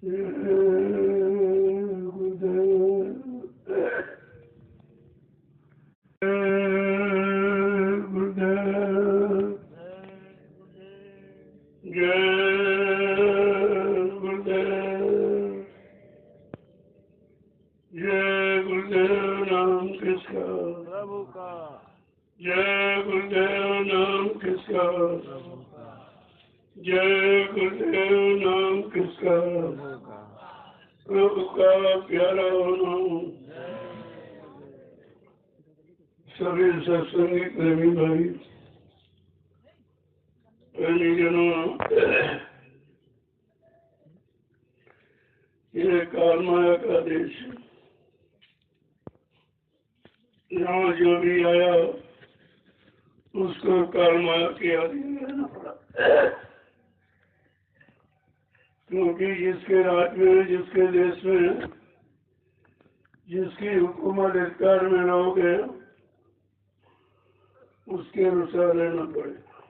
जय गुरुदेव नाम किसका, प्रभु का प्यारा नाम। सभी सत्संगी प्रेमी भाई जनों, ये काल माया का देश है। यहाँ जो भी आया उसको काल माया के अधीन रहना पड़ा, क्योंकि जिसके राज्य में, जिसके देश में, जिसकी हुकूमत अधिकार में रहोगे उसके अनुसार रहना पड़ेगा।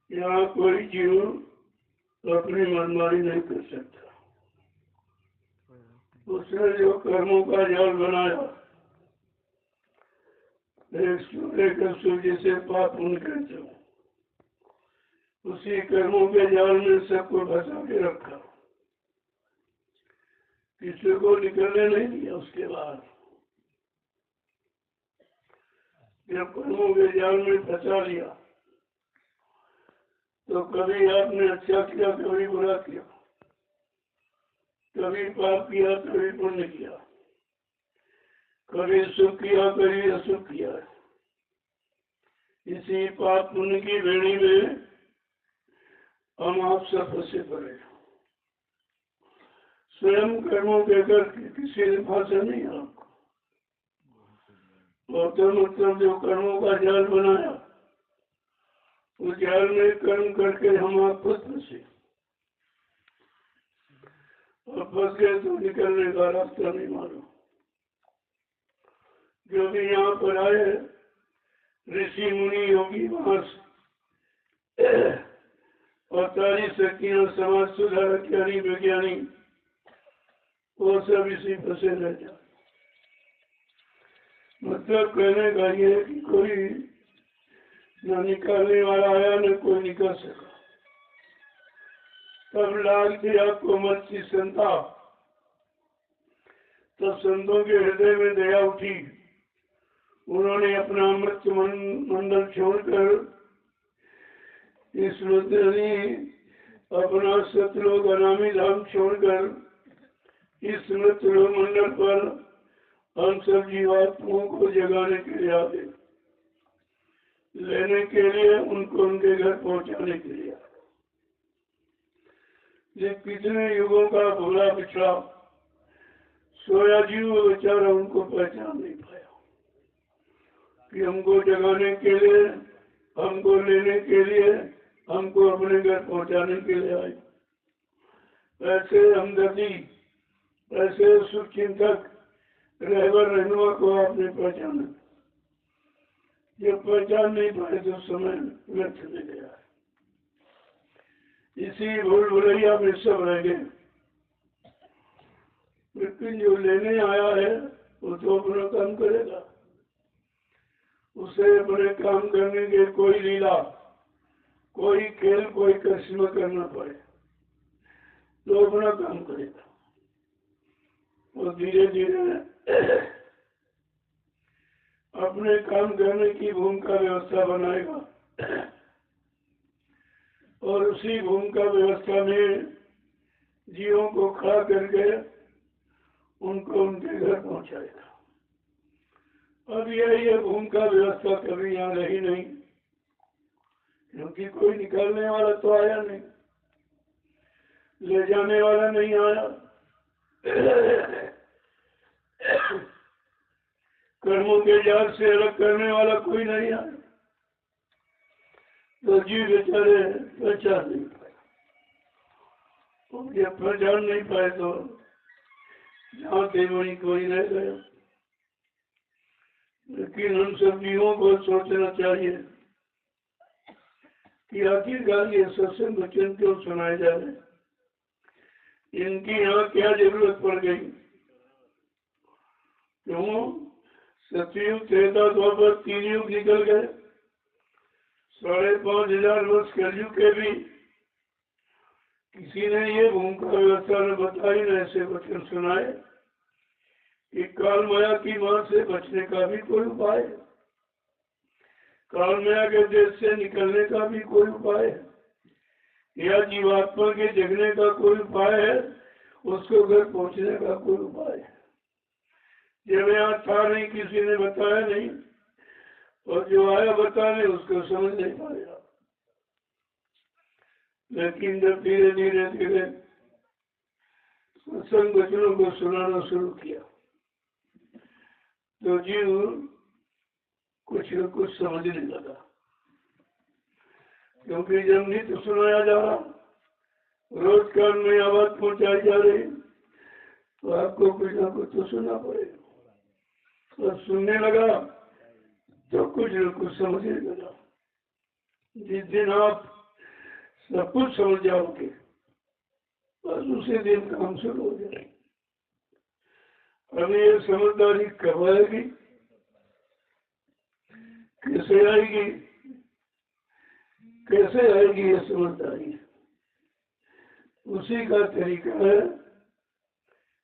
यहाँ कोई जीव अपनी मनमानी नहीं कर सकता। उसने जो कर्मों का जाल बनाया, एक सूर्य से पाप पुण्य कहते हो, उसी कर्मों के जाल में सबको फंसा के रखा, किसी को निकलने नहीं दिया। उसके बाद जब कर्मों के जाल में फंसा लिया तो कभी आपने अच्छा किया, कभी बुरा किया, कभी पाप किया, कभी पुण्य किया, कभी सुख किया, कभी असुख किया। इसी पाप पुण्य की बेड़ी में हम आप सब फंसे पड़े। स्वयं कर्मों के करके किसी ने फांसा नहीं आपको, और तो मतलब जो कर्मों का जाल बनाया, उस जाल में कर्म करके हम आप खुद फंसे, और फंस गए तो निकलने का रास्ता नहीं मालूम। जो भी यहाँ पर आए, ऋषि मुनि योगी मास और तारी शक्तियां, समाज सुधारक, ज्ञानी विज्ञानी, वो सब इसी फंसे रह जाए। मतलब कहने का ये है कि कोई न निकालने वाला आया, न कोई निकल सका। तब लागती आपको मत की संता, तब संतों के हृदय में दया उठी। उन्होंने अपना अमृत मंडल छोड़कर इस रुद्रनी, अपना सतलोक अनामी धाम छोड़कर इस मृत्यु मंडल पर हम सब जीवात्माओं को जगाने के लिए आ गए, लेने के लिए, उनको उनके घर पहुंचाने के लिए। ये कितने युगों का भूला पिछड़ा सोया जीव बेचारा उनको पहचान नहीं पाया कि हमको जगाने के लिए, हमको लेने के लिए, हमको अपने घर पहुंचाने के लिए आए। ऐसे हमदर्दी, ऐसे सुख चिंतक रहबर रहनुमा को आपने पहचाना। जब पहचान नहीं पाए तो समय व्यर्थ में गया। इसी भूल भुलैया में सब रह गए। लेकिन जो लेने आया है वो तो अपना काम करेगा, उसे अपने काम करने के कोई लीला, कोई खेल, कोई करिश्मा करना पड़े तो अपना काम करेगा। और धीरे धीरे अपने काम करने की भूमिका व्यवस्था बनाएगा, और उसी भूमिका व्यवस्था में जीवों को खड़ा करके उनको उनके घर पहुंचाएगा। अब ये भूमिका व्यवस्था कभी यहाँ रही नहीं, क्योंकि कोई निकालने वाला तो आया नहीं, ले जाने वाला नहीं आया, कर्मों के जाल से अलग करने वाला कोई नहीं आया, तो जीव बेचारे पहचान नहीं पाए। जब पहचान नहीं पाए तो जहाँ थे वहीं कोई रह गया। लेकिन हम सब जीवों को सोचना चाहिए कि आखिरकार ये सत्संग वचन क्यों सुनाए जा रहे हैं। इनकी यहाँ क्या जरूरत पड़ गई? क्यों? सतयुग, त्रेता, द्वापर 3 युग निकल गए, 5,500 वर्ष कलयुग के भी किसी ने ये भूमिका व्यवस्था में बताई न ऐसे वचन सुनाए कि काल माया की मां से बचने का भी कोई उपाय है, काल माया के देश से निकलने का भी कोई उपाय है, या जीवात्मा के जगने का कोई उपाय है, उसको घर पहुंचने का कोई उपाय है। जब यहाँ था नहीं, किसी ने बताया नहीं, और जो आया बताने उसको समझ नहीं पाया। लेकिन जब धीरे धीरे धीरे सत्संग वचनों को सुनाना शुरू किया तो जीव कुछ न कुछ समझने लगा, क्योंकि जब नित्य सुनाया जा रहा, रोज कान में आवाज पहुंचाई जा रही, तो आपको कुछ न कुछ तो सुनना पड़ेगा। और सुनने लगा तो कुछ न कुछ समझने लगा। जिस दिन आप सब कुछ समझ जाओगे बस उसी दिन काम शुरू हो जाएगा। अभी ये समझदारी कब आएगी, कैसे आएगी, कैसे आएगी ये समझदारी? उसी का तरीका है,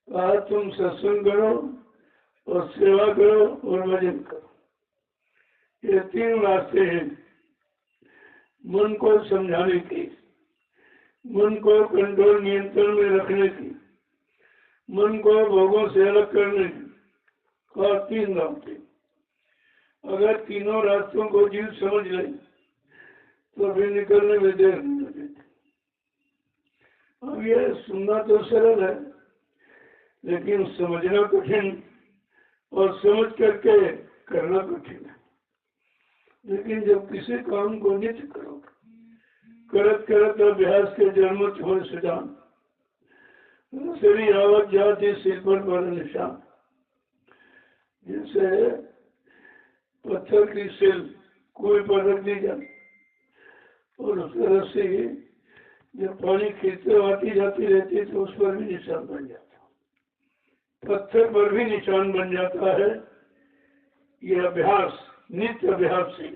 आज तुम सत्संग करो और सेवा करो और भजन करो। ये 3 रास्ते हैं मन को समझाने के, मन को कंट्रोल नियंत्रण में रखने की, मन को भोगों से अलग करने की, और 3 रास्ते। अगर तीनों रास्तों को जीव समझ ले तो फिर निकलने में देर नहीं लगेगी। अब ये सुनना तो सरल है, लेकिन समझना कठिन, और समझ करके करना कठिन है। लेकिन जब किसी काम को नित्य करोगे, करत करत अभ्यास के जन्मत हो सिद्धांत, शरीर आवत जाति सिर पर निशान, जिनसे पत्थर की सिल कुएं पर रख दी जाती और उस तरह से जब पानी खींचते आती जाती रहती तो उस पर भी निशान बन जाता, पत्थर पर भी निशान बन जाता है। ये अभ्यास, नित्य अभ्यास से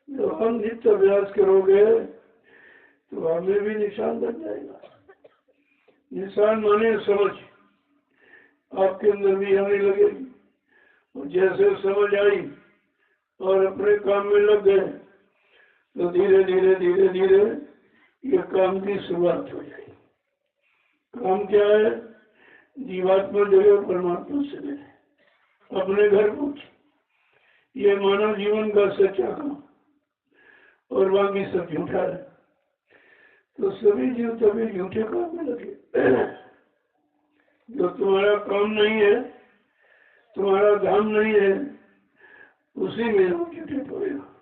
जब हम नित्य अभ्यास करोगे तो हमें भी निशान बन जाएगा। निशान माने समझ आपके अंदर भी आने लगेगी, और जैसे समझ आई और अपने काम में लग गए तो धीरे धीरे धीरे धीरे ये काम की शुरुआत हो जाएगी। काम क्या है? जीवात्मा जगह परमात्मा से मिले, अपने घर पहुंचे। ये मानव जीवन का सच्चा काम, और बाकी सब झूठा है। तो सभी जीव तभी झूठे काम में लगे। जो तुम्हारा काम नहीं है, तुम्हारा धाम नहीं है, उसी में हम झूठे पड़ेगा।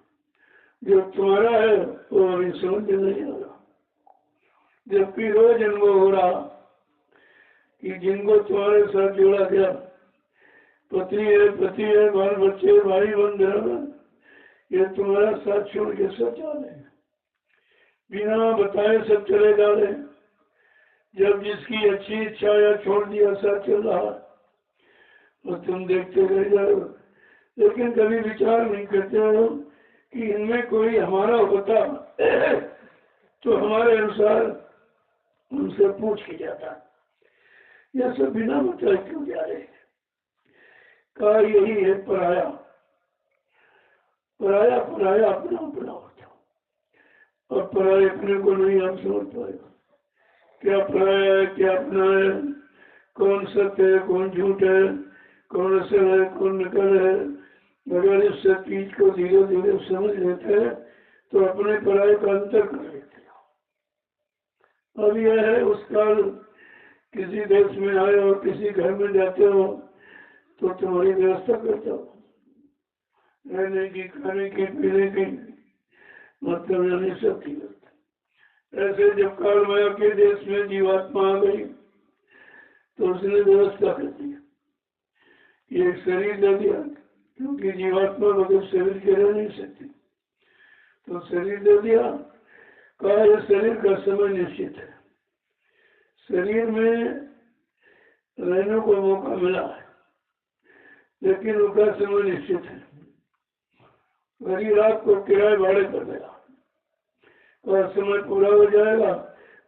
जो तुम्हारा है वो अभी समझ में नहीं आ रहा, जबकि रोज अनुभव हो रहा कि जिनको तुम्हारे साथ जोड़ा गया, पत्नी है, पति है, बाल बच्चे, भाई बंधु, ये तुम्हारा साथ छोड़ के सब जा रहे हैं, बिना बताए सब चले जा रहे हैं। जब जिसकी अच्छी इच्छा या छोड़ दिया साथ चल रहा और तुम देखते रह जाओ, लेकिन कभी विचार नहीं करते हो कि इनमें कोई हमारा होता तो हमारे अनुसार उनसे पूछ के जाता। यह सब बिना बताए क्यों जा रहे हैं? का यही है पराया, पराया पराया अपना अपना होता, और पराये अपने को नहीं आप समझ पाएगा। क्या पराया है, क्या अपना है, कौन सत्य है, कौन झूठ है, कौन असल है, कौन नकल है। अगर इस सब चीज को धीरे धीरे समझ लेते हैं तो अपने पराये का अंतर कर लेते हैं। अब यह है, उस काल किसी देश में आए और किसी घर में जाते हो तो तुम्हारी व्यवस्था करता हो, रहने की, खाने की, पीने की, मतलब यानी सब की व्यवस्था। ऐसे जब काल माया के देश में जीवात्मा आ गई तो उसने व्यवस्था कर दी, ये शरीर दे दिया, क्योंकि जीवात्मा बगैर शरीर के रह नहीं सकती, तो शरीर दे दिया। कहा यह शरीर का समय निश्चित है, शरीर में रहने को मौका मिला है, लेकिन उसका समय निश्चित है। वही रात को किराए भाड़े पर गया और समय पूरा हो जाएगा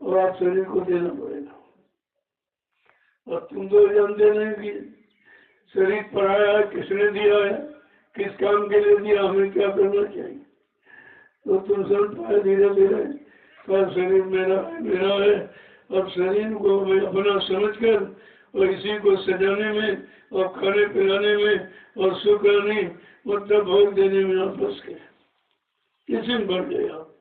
और आप शरीर को देना पड़ेगा। और तुम तो जानते नहीं कि शरीर पढ़ाया है, किसने दिया है, किस काम के लिए दिया, हमें क्या करना चाहिए। तो तुम समझ पाए धीरे धीरे पर शरीर मेरा है। अब शरीर को मैं अपना समझकर और इसी को सजाने में और खाने पिलाने में और सुखाने मतलब भोग देने में आप फंस गए, इसी में बढ़ गए आप।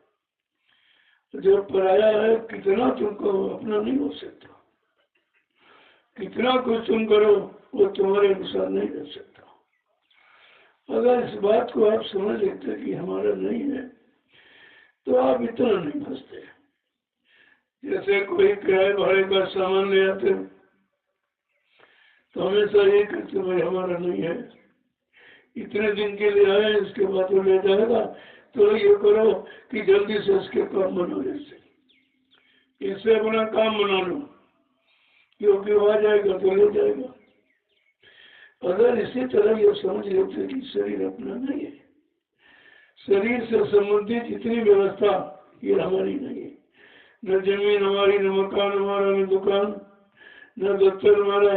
जो पराया है कितना तुमको अपना नहीं हो सकता, कितना कुछ तुम करो वो तुम्हारे अनुसार नहीं कर सकता। अगर इस बात को आप समझ लेते कि हमारा नहीं है तो आप इतना नहीं फंसते। जैसे कोई किराए भाड़े का सामान ले आते तो हमेशा ये कहते भाई हमारा नहीं है, इतने दिन के लिए आए, इसके बाद वो ले जाएगा, तो ये करो कि जल्दी से इसके काम बना ले, इससे अपना काम बना लो, क्योंकि वो आ जाएगा तो ले जाएगा। अगर इसी तरह ये समझ लेते कि शरीर अपना नहीं है, शरीर से संबंधित जितनी व्यवस्था ये हमारी नहीं है, न जमीन हमारी, न मकान हमारा, न दुकान, न दफ्तर हमारा,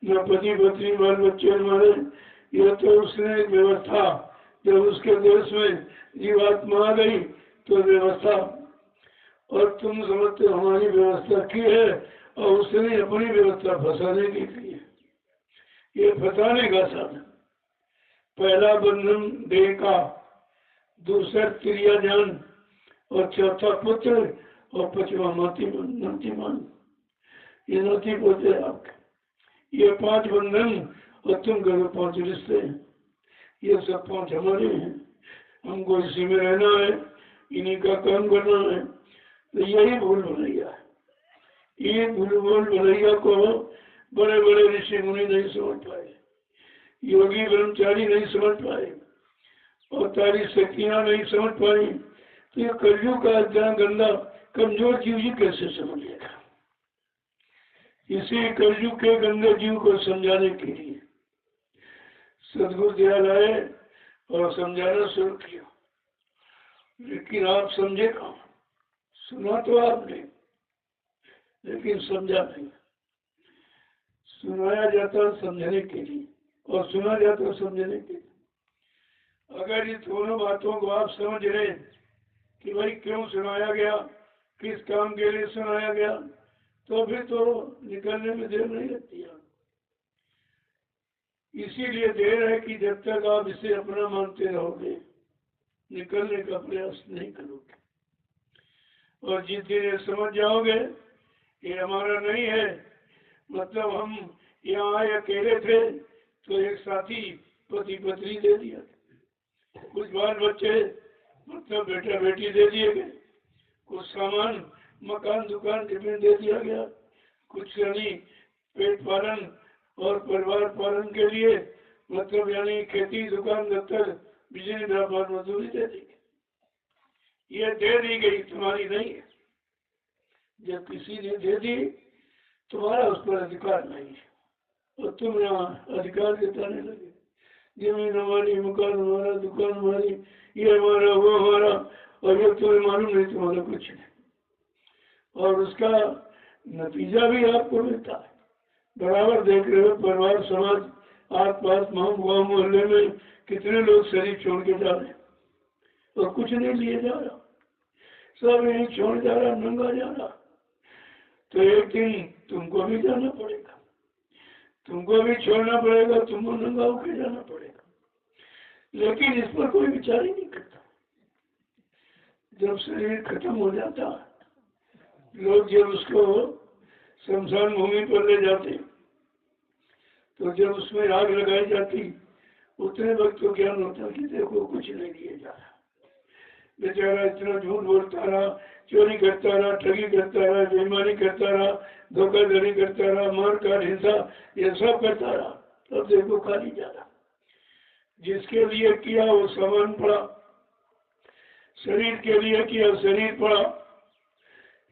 न पति पत्नी बाल बच्चे हमारे, यह तो उसने एक व्यवस्था, जब उसके देश में जीवात्मा आ गई तो व्यवस्था, और तुम समझते हमारी व्यवस्था की है और उसने अपनी व्यवस्था फंसाने की की है। ये फंसाने का साधन, पहला बंधन देह का, दूसरा क्रियाजान और चौथा पुत्र और पांचवा नतीमान, ये नती पोते आपके, ये 5 बंधन और तुम करो 5 रिश्ते हैं। ये सब 5 हमारे हैं, हमको इसी में रहना है, इन्हीं का काम करना है। तो यही भूल भलैया है। ये भूल भलैया को बड़े बड़े ऋषि मुनि नहीं समझ पाए, योगी ब्रह्मचारी नहीं समझ पाए और तारी शक्तियां नहीं समझ पाई। तो ये कलयुग का इतना गंदा कमजोर जीव जी कैसे समझ लेगा। इसी कलयुग के गंदे जीव को समझाने के लिए सदगुरु दयाल आए और समझाना शुरू किया, लेकिन आप समझे कहाँ। सुना तो आपने लेकिन समझा नहीं। सुनाया जाता समझने के लिए और सुना जाता समझने के लिए। अगर ये दोनों बातों को आप समझ रहे कि भाई क्यों सुनाया गया, किस काम के लिए सुनाया गया, तो फिर तो निकलने में देर नहीं लगती है। इसीलिए देर है कि जब तक आप इसे अपना मानते रहोगे निकलने का प्रयास नहीं करोगे। और जिस दिन ये समझ जाओगे ये हमारा नहीं है, मतलब हम यहाँ आए अकेले थे तो एक साथी पति पत्नी दे दिया, कुछ बाल बच्चे मतलब बेटा बेटी दे दिए गए, कुछ सामान मकान दुकान जमीन दे दिया गया, कुछ यानी पेट पालन और परिवार पालन के लिए मतलब यानी खेती दुकान दफ्तर बिजली व्यापार मजदूरी दे दी। ये दे दी गई, तुम्हारी नहीं है। जब किसी ने दे दी तुम्हारा उस पर अधिकार नहीं है और तुम यहाँ अधिकार जताने लगे, जमीन हमारी, मकान हमारा, दुकान हमारी, ये हमारा, वो हमारा, और ये तुम्हें मालूम नहीं तुम्हारा कुछ नहीं। और उसका नतीजा भी आपको मिलता है। बराबर देख रहे हो परिवार समाज आस पास गाँव मोहल्ले में कितने लोग शरीर छोड़ के जा रहे हैं और कुछ नहीं लिए जा रहा, सब यही छोड़ जा रहा, नंगा जा रहा। तो एक दिन तुमको भी जाना पड़ेगा, तुमको भी छोड़ना पड़ेगा, तुमको नंगा होकर जाना पड़ेगा। लेकिन इस पर कोई विचार ही नहीं करता। जब शरीर खत्म हो जाता लोग जब उसको शमशान भूमि पर ले जाते तो जब उसमें आग लगाई जाती उतने वक्त तो ज्ञान होता कि देखो कुछ नहीं किया जा रहा, बेचारा इतना झूठ बोलता रहा, चोरी करता रहा, ठगी करता रहा, बेईमानी करता रहा, धोखाधड़ी करता रहा, मार काट हिंसा ये सब करता रहा, तब देखो खाली जा रहा। जिसके लिए किया वो सामान पड़ा, शरीर के लिए किया शरीर पड़ा,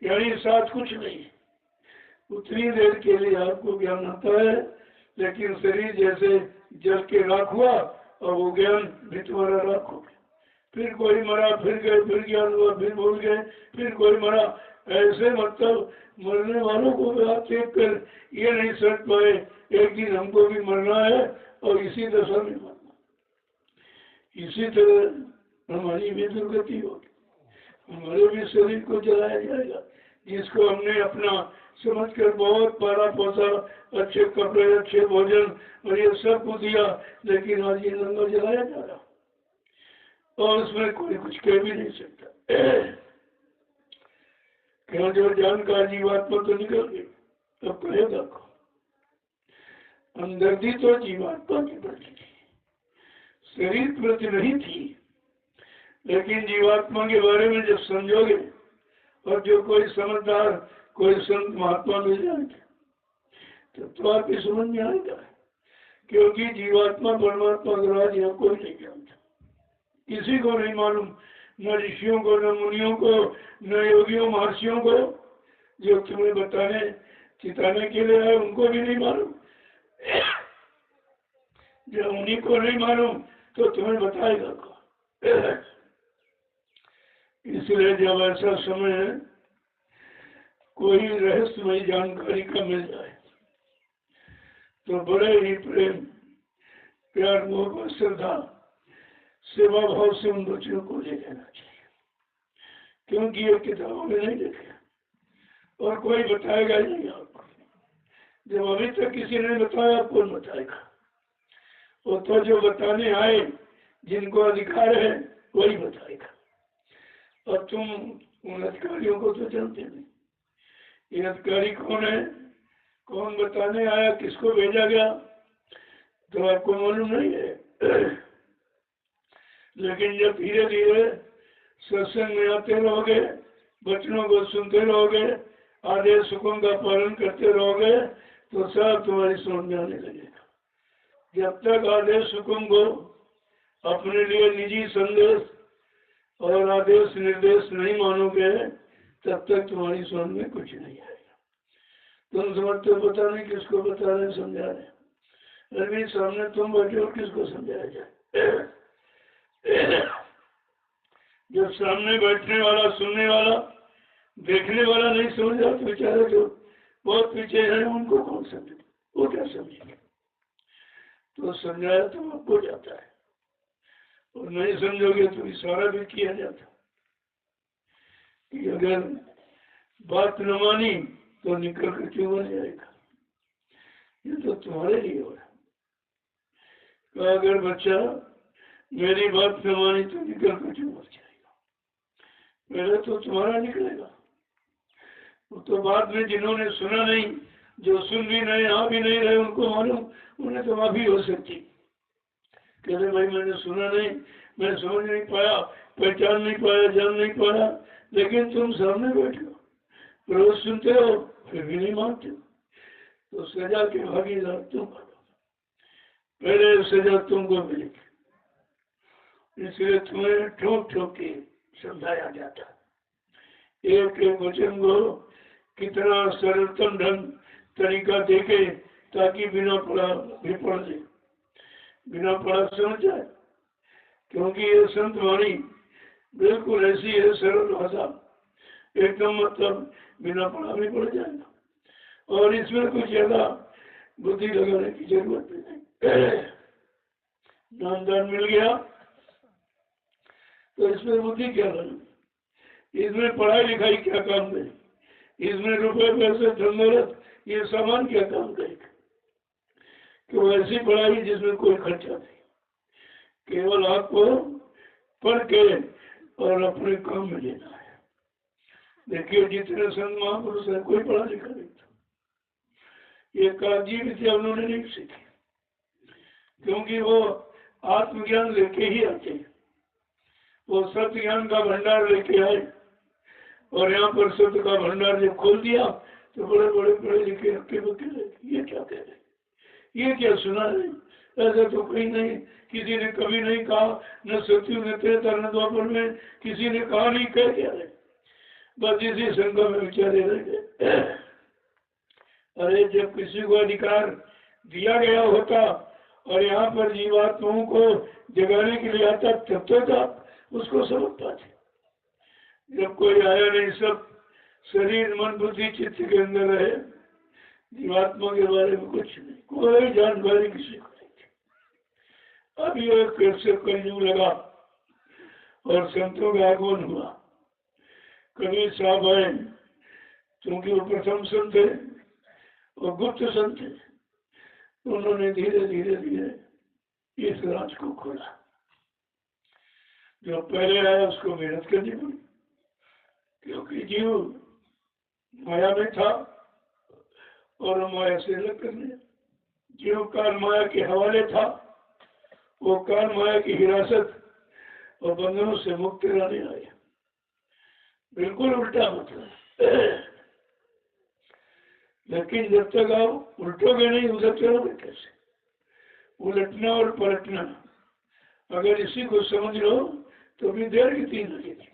यानी साथ कुछ नहीं। उतनी देर के लिए आपको ज्ञान आता है, लेकिन शरीर जैसे जल के राख हुआ और वो ज्ञान भी तुम्हारा राख हो गया। फिर कोई मरा, फिर गए, फिर ज्ञान हुआ, फिर भूल गए, फिर कोई मरा। ऐसे मतलब मरने वालों को भी आप देख कर ये नहीं सोच पाए एक दिन हमको भी मरना है और इसी दशा में मरना। इसी तरह हमारी भी दुर्गति होगी, हमारे भी शरीर को जलाया जाएगा, जिसको हमने अपना समझकर बहुत पाला पोसा, अच्छे कपड़े, अच्छे भोजन और ये सब को दिया, लेकिन आज ये नंगा जलाया जा रहा और उसमें कोई कुछ कह भी नहीं सकता। क्यों? जो जानकार जीवात्मा तो निकल गई, अब कहेगा को हमदर्दी तो जीवात्मा की प्रति थी, शरीर प्रति नहीं थी। लेकिन जीवात्मा के बारे में जब समझोगे और जो कोई समझदार कोई संत महात्मा मिल जाएंगे तो आपकी समझ में आएगा, क्योंकि जीवात्मा परमात्मा का राज यहाँ कोई नहीं जानता, किसी को नहीं मालूम, न ऋषियों को, न मुनियों को, न योगियों महर्षियों को। जो तुम्हें बताने चिताने के लिए आए उनको भी नहीं मालूम। जब उन्हीं को नहीं मालूम तो तुम्हें बताएगा कौन? इसलिए जब ऐसा समय कोई रहस्यमय जानकारी का मिल जाए तो बड़े ही प्रेम, प्यार, मोहब्बत, श्रद्धा, सेवा भाव से उन बच्चों को ले लेना चाहिए, क्योंकि ये किताबों में नहीं लिखे और कोई बताएगा ही नहीं आपको। जब अभी तक किसी ने बताया, आपको कौन बताएगा? वो तो जो बताने आए, जिनको अधिकार है, वही बताएगा। और तुम उन अधिकारियों को तो जानते नहीं, ये अधिकारी कौन है, कौन बताने आया, किसको भेजा गया, तो आपको मालूम नहीं है। लेकिन जब धीरे धीरे सत्संग में आते रहोगे, वचनों को सुनते रहोगे, आदेश हुक्म का पालन करते रहोगे, तो सब तुम्हारी समझ में आने लगेगा। जब तक आदेश हुक्म को अपने लिए निजी संदेश और आदेश निर्देश नहीं मानोगे, तब तक तुम्हारी समझ में कुछ नहीं आएगा। तुम समझते हो पता नहीं किसको बता रहे, समझा रहे, अभी सामने तुम बैठे हो, किसको समझाया जाए? जब सामने बैठने वाला, सुनने वाला, देखने वाला नहीं समझा तो बेचारे जो बहुत पीछे हैं उनको कौन समझे, वो क्या समझेंगे? तो समझाया तो आपको जाता है, और नहीं समझोगे तो इशारा भी किया जाता कि अगर बात न मानी तो निकल कर क्यों मर जाएगा। ये तो तुम्हारे लिए हो रहा है। अगर बच्चा मेरी बात न मानी तो निकल कर क्यों मर जाएगा, पहले तो तुम्हारा निकलेगा। वो तो बाद में जिन्होंने सुना नहीं, जो सुन भी नहीं, आ भी नहीं रहे, उनको मालूम, उन्हें तो माफी हो सकती। कहते भाई मैंने सुना नहीं, मैं समझ नहीं पाया, पहचान नहीं पाया, जान नहीं पाया, लेकिन तुम सामने बैठे हो, रोज सुनते हो, फिर भी नहीं मानते हो, तो सजा के भागीदार तुम बनो, पहले सजा तुमको मिलेगी। इसलिए तुम्हें ठोक ठोक के समझाया जाता, एक एक वचन को कितना सरलतम ढंग तरीका देके, ताकि बिना पढ़ा भी पढ़ ले, बिना पढ़ा समझ जाए। क्योंकि ये संत वाणी बिल्कुल ऐसी है, सरल भाषा, एकदम मतलब बिना पढ़ा भी पढ़ जाएगा, और इसमें कुछ ज्यादा बुद्धि लगाने की जरूरत भी नहीं। नामदान मिल गया तो इसमें बुद्धि क्या लगी, इसमें पढ़ाई लिखाई क्या काम करे, इसमें रुपए पैसे धन दौलत ये सामान क्या काम करेगा। क्यों? ऐसी पढ़ाई जिसमें कोई खर्चा नहीं, केवल आपको पढ़ के और अपने काम में लेना है। देखिए जितने संत महापुरुष है, कोई पढ़ा लिखा नहीं था, ये कागजी विद्या उन्होंने नहीं सीखी, क्योंकि वो आत्मज्ञान लेके ही आते हैं। वो सत्य ज्ञान का भंडार लेके आए, और यहाँ पर सत्य का भंडार जब खोल दिया तो बड़े बड़े पढ़े लिखे हक्के बक्के लगे, ये क्या कह रहे, ये क्या सुना है, ऐसा तो कहीं नहीं, किसी ने कभी नहीं कहा, न सत्यु न त्रेता न द्वापर में किसी ने कहा नहीं, कह क्या रहे, बस इसी शंका में विचारे रह गए। अरे जब किसी को अधिकार दिया गया होता और यहाँ पर जीवात्माओं को जगाने के लिए आता तब तो आप उसको समझ पाते। जब कोई आया नहीं, सब शरीर मन बुद्धि चित्त के अंदर रहे, जीवात्मा के बारे में कुछ नहीं, कोई जानकारी किसी को नहीं थी। अब ये कैसे कलयुग लगा और संतों का आगमन हुआ। कबीर साहब आए, क्योंकि वो प्रथम संत है और गुप्त संत है, तो उन्होंने धीरे धीरे धीरे इस राज को खोला। जो पहले आया उसको मेहनत करनी पड़ी, क्योंकि जीव माया में था और माया से अलग करने। जीव काल माया के हवाले था, वो काल माया की हिरासत और बंधनों से मुक्त कराने आए। बिल्कुल उल्टा मतलब। लेकिन जब तक आप उल्टोगे नहीं, उधर चलोगे कैसे? उलटना और पलटना, अगर इसी को समझ लो तो भी देर कितनी लगेगी।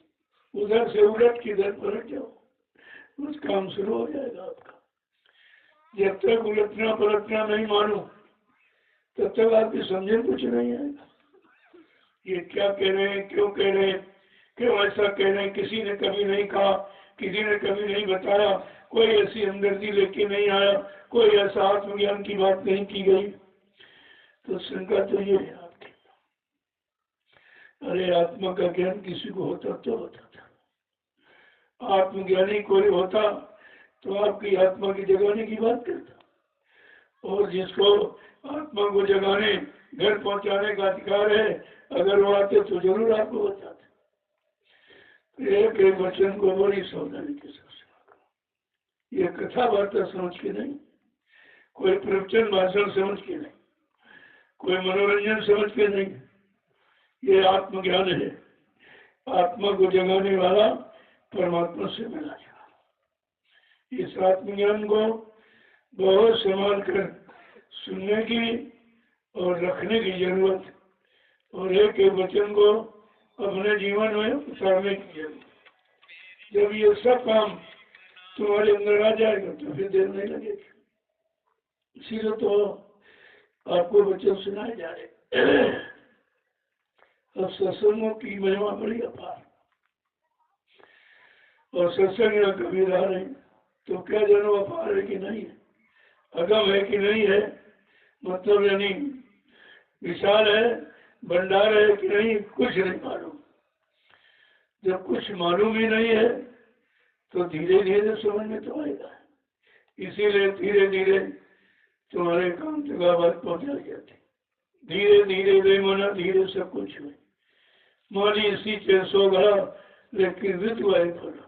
उधर से उलट के इधर पलट जाओ, उस काम शुरू हो जाएगा आपका। जब तक उलटना पलटना नहीं मानो तब तक आपकी समझ कुछ नहीं आएगा। ये क्या कह रहे हैं, क्यों कह रहे हैं, क्यों ऐसा कह रहे हैं, किसी ने कभी नहीं कहा, किसी ने कभी नहीं बताया, कोई ऐसी हमदर्दी लेके नहीं आया, कोई ऐसा आत्मज्ञान की बात नहीं की गई। तो शंका तो ये है आपकी। अरे आत्मा का ज्ञान किसी को होता तो होता था। आत्मज्ञानी कोई होता तो आपकी आत्मा की जगाने की बात करता, और जिसको आत्मा को जगाने घर पहुंचाने का अधिकार है, अगर वो आते तो जरूर आपको बताते। एक एक वचन को बड़ी सावधानी के साथ सुना। ये कथा वार्ता समझ के नहीं, कोई प्रवचन भाषण समझ के नहीं, कोई मनोरंजन समझ के नहीं, ये आत्मज्ञान है। आत्मा को जगाने वाला परमात्मा से मिला जाए। इस आत्मज्ञान को बहुत संभाल कर सुनने की और रखने की जरूरत, और एक एक वचन को अपने जीवन में उतारने की जरूरत। जब ये सब काम तुम्हारे अंदर आ जाएगा तो फिर देर नहीं लगेगी। इसीलिए तो आपको वचन सुनाए जा रहे। अब सत्संगों की महिमा बड़ी अपार, और सत्संग यहाँ कभी रहा नहीं तो क्या जानो अपार है कि नहीं है, अगम है कि नहीं है, मतलब यानी विशाल है, भंडार है कि नहीं, कुछ नहीं मालूम। जब कुछ मालूम ही नहीं है तो धीरे धीरे समझ में तो आएगा। इसीलिए धीरे धीरे तुम्हारे काम जगह बात पहुंचाई जाती। धीरे धीरे बेमना धीरे सब कुछ हुए। माली इसी चेर सो गया, लेकिन ऋतु आए फला।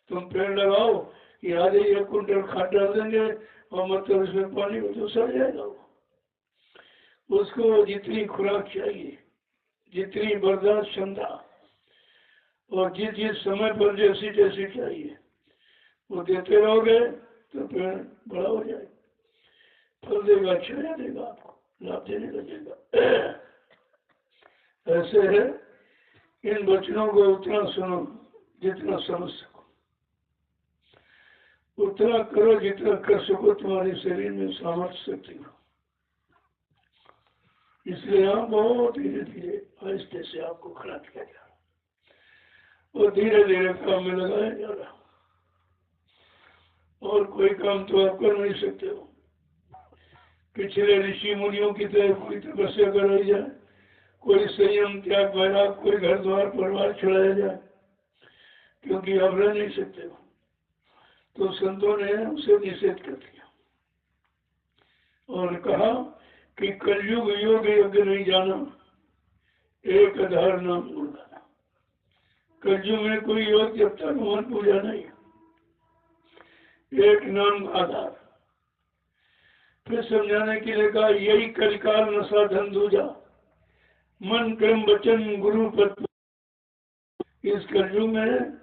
तुम पेड़ लगाओ कि आधे 1 कुंटल खाद डाल देंगे और मतलब उसमें पानी में तो सड़ जाएगा। उसको जितनी खुराक चाहिए, जितनी बर्दाश्त क्षमता और जिस जिस समय पर जैसी जैसी चाहिए वो देते रहोगे तो पेड़ बड़ा हो जाएगा, फल देगा, छाया देगा, आपको लाभ देने लगेगा। ऐसे है, इन वचनों को उतना सुनो जितना समझ सको, उतना करो जितना कर सको, तुम्हारे शरीर में सामर्थ्य शक्ति हो। इसलिए यहाँ बहुत धीरे धीरे आहिस्ते से आपको खड़ा किया जा रहा और धीरे धीरे काम में लगाया जा रहा। और कोई काम तो आप कर नहीं सकते हो। पिछले ऋषि मुनियों की तरह कोई तपस्या कराई जाए, कोई संयम त्याग वैराग, कोई घर द्वार परिवार छुड़ाया जाए, क्योंकि आप रह नहीं सकते हो। तो संतों ने उसे निषेध कर दिया और कहा कि कलयुग योग यज्ञ नहीं जाना, एक आधार नाम गुणगाना। कलयुग में कोई योग जब तक भगवान पूजा नहीं, एक नाम आधार। फिर समझाने के लिए कहा, यही कलिकाल न साधन दूजा, मन क्रम वचन गुरु पद। इस कलयुग में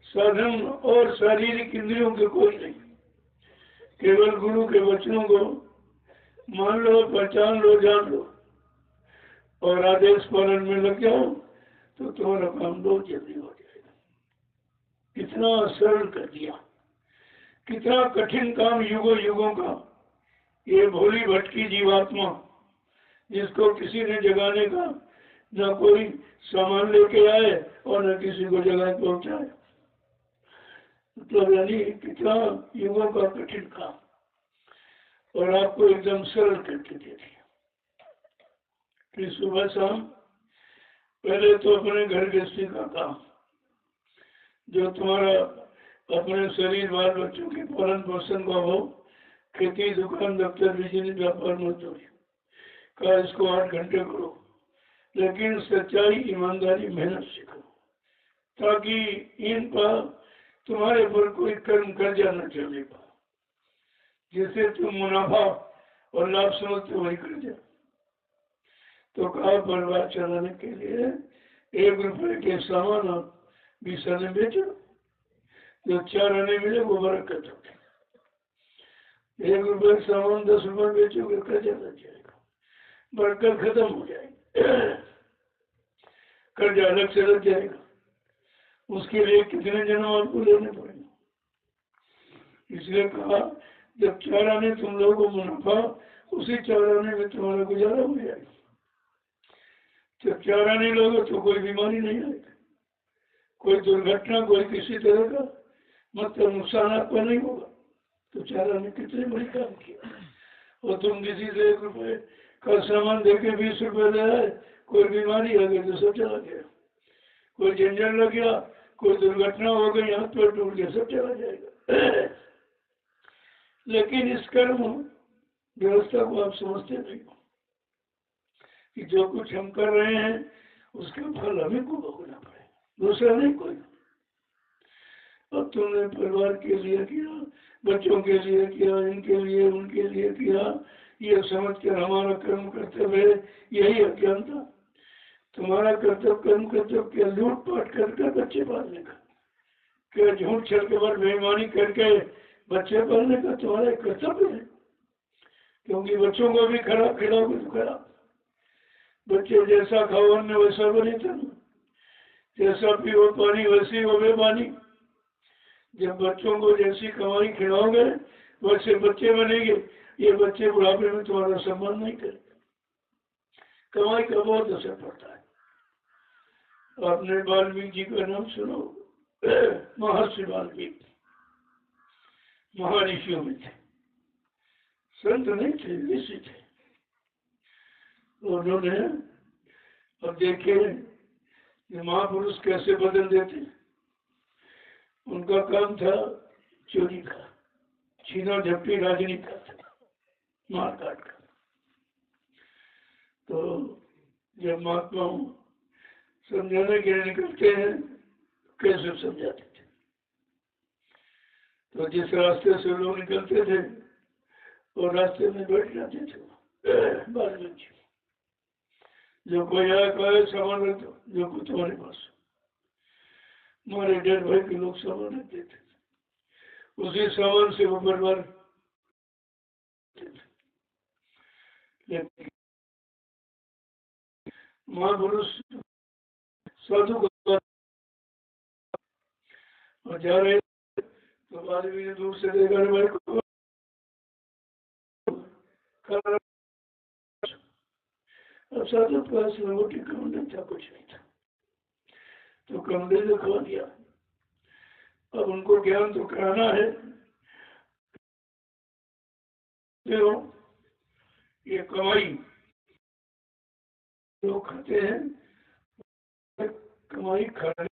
साधन और शारीरिक इंद्रियों के कोई नहीं, केवल गुरु के वचनों को मान लो, पहचान लो, जान लो और आदेश पालन में लग जाओ तो तुम्हारा काम बहुत जल्दी हो जाएगा। इतना सरल कर दिया कितना कठिन काम युगों युगों का। ये भोली भटकी जीवात्मा जिसको किसी ने जगाने का न कोई सामान लेके आए और न किसी को जगह पहुंचाए, मतलब यानी कितना युगों का कठिन काम, और आपको एकदम सरल करके दे दिया कि सुबह शाम पहले तो अपने घर गृहस्थी का काम, जो तुम्हारा अपने शरीर बाल बच्चों के पालन पोषण का हो, खेती दुकान दफ्तर बिजली व्यापार मजदूरी का, इसको 8 घंटे करो, लेकिन सच्चाई ईमानदारी मेहनत से करो, ताकि इन पर तुम्हारे पर कोई कर्म कर्जा न चले पा, जिसे तुम मुनाफा और लाभ समझते वही कर्जा। तो कहा परिवार चलाने के लिए 1 रुपए के सामान आप 20 आने बेचो, जो 4 आने मिले वो बरकत होगी। 1 रुपए का सामान 10 रुपए बेचोगे कर्जा लग जाएगा, बरकत खत्म हो जाएगी, कर्जा अलग से लग जाएगा, उसके लिए कितने जन्म आपको लेने पड़ेंगे। इसलिए कहा जब 4 आने तुम लोगों को मुनाफा, उसी 4 आने में तुम्हारा गुजारा हो जाएगा। जब 4 आने लोगे तो कोई बीमारी नहीं आएगी, कोई दुर्घटना, कोई किसी तरह का मतलब नुकसान आपका नहीं होगा। तो 4 आने कितने बड़ी काम किया। और तुम किसी से 1 रुपए का सामान देके 20 रुपए ले आए, कोई बीमारी आ गई तो सब चला गया, कोई झंझट लग गया, कोई दुर्घटना हो गई, हाथ पैर टूट गया, सब चला जाएगा। लेकिन इस कर्म व्यवस्था को आप समझते नहीं हो कि जो कुछ हम कर रहे हैं उसका फल हमें को भोगना पड़ेगा, दूसरा नहीं कोई। अब तुमने परिवार के लिए किया, बच्चों के लिए किया, इनके लिए उनके लिए किया, ये समझ कर हमारा कर्म कर्तव्य है, यही अज्ञानता। तुम्हारा कर्तव्य कर्म कर्तव्य क्या लूटपाट करके बच्चे पालने का, क्या झूठ छल के बाद बेईमानी करके बच्चे पालने का तुम्हारा कर्तव्य है। क्योंकि बच्चों को भी खराब खिलाओगे तो खराब, बच्चे जैसा खाओ अन्न वैसा बने तन, जैसा पियो पानी वैसी हो बेपानी। जब बच्चों को जैसी कमाई खिलाओगे वैसे बच्चे बनेंगे, ये बच्चे बुढ़ापे में तुम्हारा सम्मान नहीं करेंगे। कमाई का बहुत असर पड़ता है। आपने वाल्मीकि जी का नाम सुनो, महर्षि वाल्मीकि महर्षियों में थे, संत नहीं थे, ऋषि थे। उन्होंने अब देखे कि महापुरुष कैसे बदल देते। उनका काम था चोरी का, छीना झपटी राजनीति का था, मारकाट का। तो जब महात्मा समझाने के लिए निकलते हैं कैसे समझाते थे। तो जिस रास्ते से लोग निकलते थे वो रास्ते में बैठ जाते थे। वाल्मीकि जो कोई आया कहे सामान रख दो, जो कुछ तुम्हारे पास हमारे 1.5 भाई के लोग सामान रख देते थे, उसी सामान से वो परिवार। महापुरुष साधु को और जा रहे तो आदमी ने दूर से देखा भाई को, अब साधु के पास रोटी कमंडल था, कुछ नहीं था, तो कमंडल से खवा दिया। अब उनको ज्ञान तो कराना है, तो ये कमाई लोग खाते हैं, कमाई खाने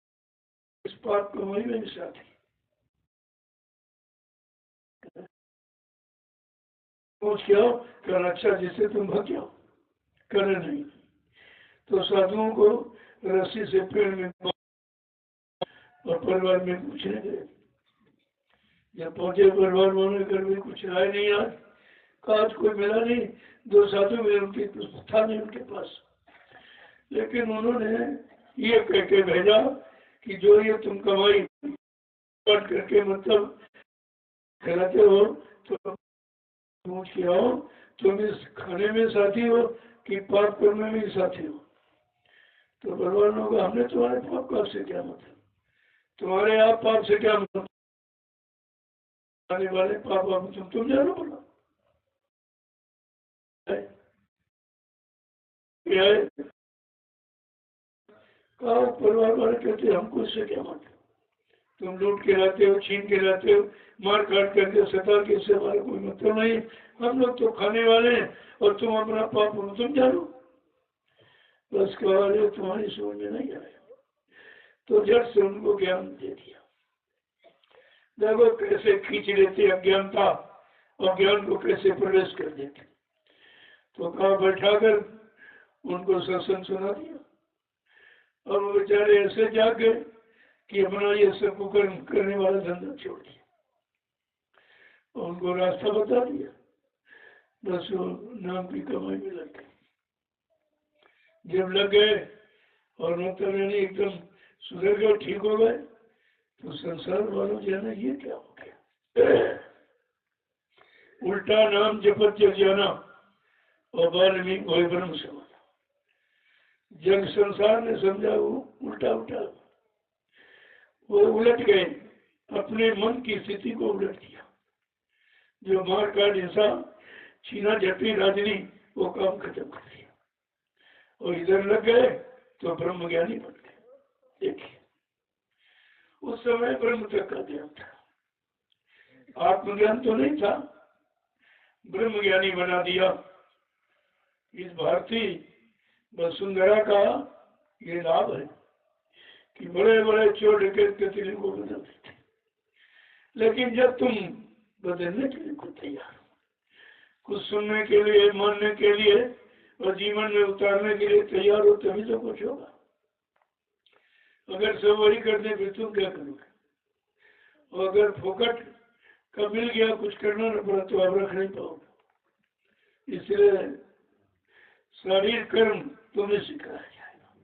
इस पाप कमाई में साथी सोच क्या कर अच्छा जिससे तुम भग जाओ, करे नहीं। तो साधुओं को रस्सी से पेड़ में और परिवार में पूछने गए। जब पहुंचे परिवार में घर में कुछ आए नहीं, आज कोई मिला नहीं, 2 साधु में उनके कुछ था नहीं उनके पास। लेकिन उन्होंने ये कह के भेजा कि जो ये तुम कमाई करके मतलब खिलाते हो तो पूछ के आओ, तुम इस खाने में साथी हो कि पाप करने में साथी हो। तो भगवान होगा हमने तुम्हारे पाप से क्या मतलब, तुम्हारे आप पाप से क्या मतलब। आने वाले पापा में तुम जानो बोला कहा परिवार वाले कहते हमको इससे क्या मतलब, तुम लूट के लाते हो, छीन के लाते हो, मार काट करके सता के, इससे हमारा कोई मतलब नहीं, हम लोग तो खाने वाले हैं और तुम अपना पाप तुम जानो। बस कहा तुम्हारी समझ में नहीं आया तो झट से उनको ज्ञान दे दिया। देखो कैसे खींच लेते अज्ञानता और ज्ञान को कैसे प्रवेश कर देते। तो कहा बैठाकर उनको सत्संग सुना दिया और वो बेचारे ऐसे जाग गए कि अपना ये सब कुकर्म करने वाला धंधा छोड़ दिया और उनको रास्ता बता दिया। बस वो नाम की कमाई में लग गए। जब लग गए और मतलब यानी एकदम सुधर गए, ठीक हो गए, तो संसार वालों जाना ये क्या हो गया, उल्टा नाम जपत जग जाना और वाल्मीकि वही ब्रह्म समझा। जग संसार ने समझा वो उल्टा उल्टा, वो उलट गए, अपने मन की स्थिति को उलट दिया। जो मार काट हिंसा छीना झपटी राजनी वो काम खत्म कर दिया और इधर लग गए तो ब्रह्म ज्ञानी बन गए। देखिए उस समय ब्रह्म तक का ज्ञान था, आत्मज्ञान तो नहीं था, ब्रह्म ज्ञानी बना दिया। इस भारतीय वसुंधरा का ये लाभ है कि बड़े बड़े चोर डकैत के दिल को बदल देते, लेकिन जब तुम बदलने के लिए कुछ तैयार हो, कुछ सुनने के लिए, मानने के लिए और जीवन में उतारने के लिए तैयार हो, तभी तो कुछ होगा। अगर सब वही कर दे फिर तुम क्या करोगे? और अगर फोकट का मिल गया, कुछ करना न पड़ा तो आप रख नहीं पाओगे। इसलिए शारीरिक कर्म तुम्हें सिखाया जाएगा,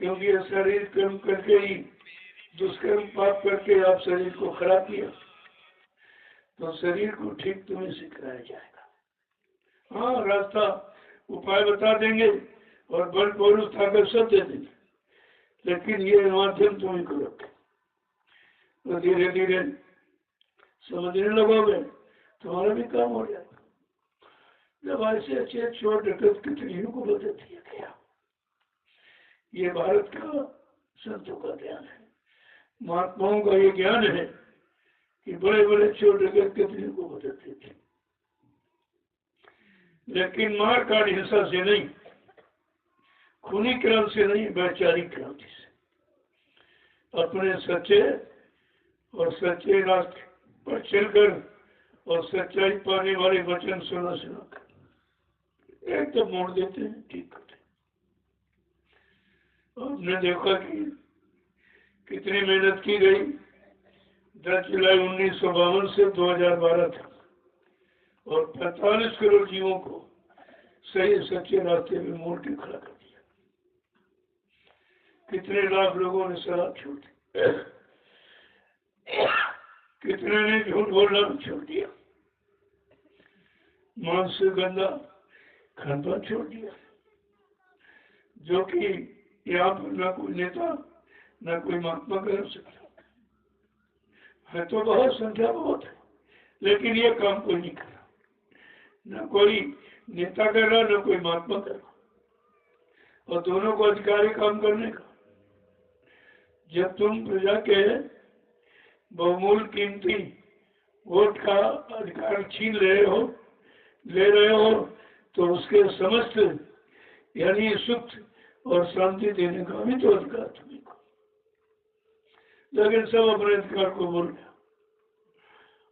क्योंकि ये शारीरिक कर्म करके ही दुष्कर्म पाप करके आप शरीर को खराब किया, तो शरीर को ठीक तुम्हें सिखाया जाएगा। हाँ, रास्ता उपाय बता देंगे और बल पौरुष ताकत सब दे देंगे, लेकिन ये माध्यम तुम्हें करोगे तो धीरे धीरे समझने लगोगे, तुम्हारा भी काम हो जाएगा। जब ऐसे अच्छे चोर डकैत की तरीकों को बदल दिया गया, ये भारत का संतों का ज्ञान है, महात्माओं का ये ज्ञान है कि बड़े बड़े चोर डकैत के तरीकों को बदलते थे, लेकिन मार काट हिंसा से नहीं, खूनी क्रम से नहीं, वैचारिक क्रांति से अपने सच्चे और सच्चे रास्ते पर चलकर और सच्चाई पाने वाले वचन सुना सुनाकर एकदम मोड़ देते हैं, ठीक करते हैं। हमने देखा कि कितनी मेहनत की गई 10 जुलाई 1952 से 2012 तक, और 45 करोड़ जीवों को सही सच्चे रास्ते में मोड़ के खड़ा कर दिया। कितने लाख लोगों ने शराब छोड़ दी, कितने ने झूठ बोलना छोड़ दिया, मांस से गंदा खान पान छोड़ दिया, जो कि यहाँ पर न कोई नेता न कोई महात्मा कर सकता है। तो बहुत संख्या बहुत है, लेकिन ये काम कोई नहीं कर रहा, न कोई नेता कर रहा न कोई महात्मा कर रहा, और दोनों को अधिकार है काम करने का। जब तुम प्रजा के बहुमूल्य कीमती वोट का अधिकार छीन ले रहे हो तो उसके समस्त यानी सुख और शांति देने का भी तो अधिकार तुम्हें को, लेकिन सब अपने अधिकार को भूल गया।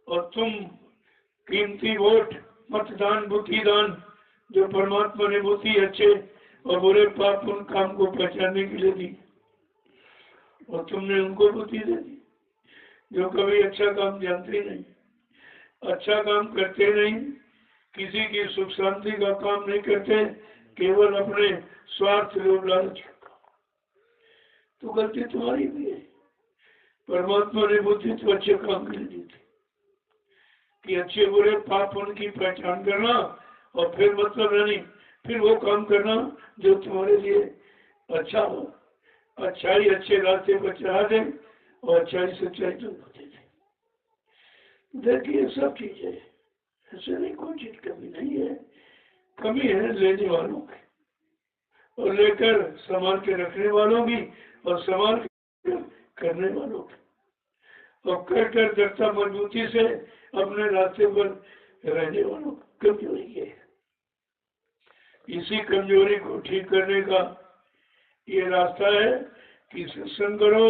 और तुम कीमती वोट, मतदान, बुद्धिदान जो परमात्मा ने बुद्धि अच्छे और बुरे पाप उन काम को पहचानने के लिए दी, और तुमने उनको बुद्धि दे दी जो कभी अच्छा काम जानते ही नहीं, अच्छा काम करते नहीं, किसी की सुख शांति का काम नहीं करते, केवल अपने स्वार्थ लोभ लालच का। तो गलती तुम्हारी भी है। परमात्मा ने बुद्धि तो अच्छे काम के लिए दी थी कि अच्छे बुरे पाप उनकी पहचान करना, और फिर मतलब नहीं, फिर वो काम करना जो तुम्हारे लिए अच्छा हो, अच्छाई अच्छे रास्ते पर चढ़ा दे और अच्छाई सच्चाई तो दे दे। देखिए सब चीजें ऐसे नहीं, कोई चीज कमी नहीं है। कमी है लेने वालों की और लेकर संभाल के रखने वालों की और संभाल के करने वालों की, और कर दृढ़ता मजबूती से अपने रास्ते पर रहने वालों की कमजोरी है। इसी कमजोरी को ठीक करने का ये रास्ता है कि सत्संग करो,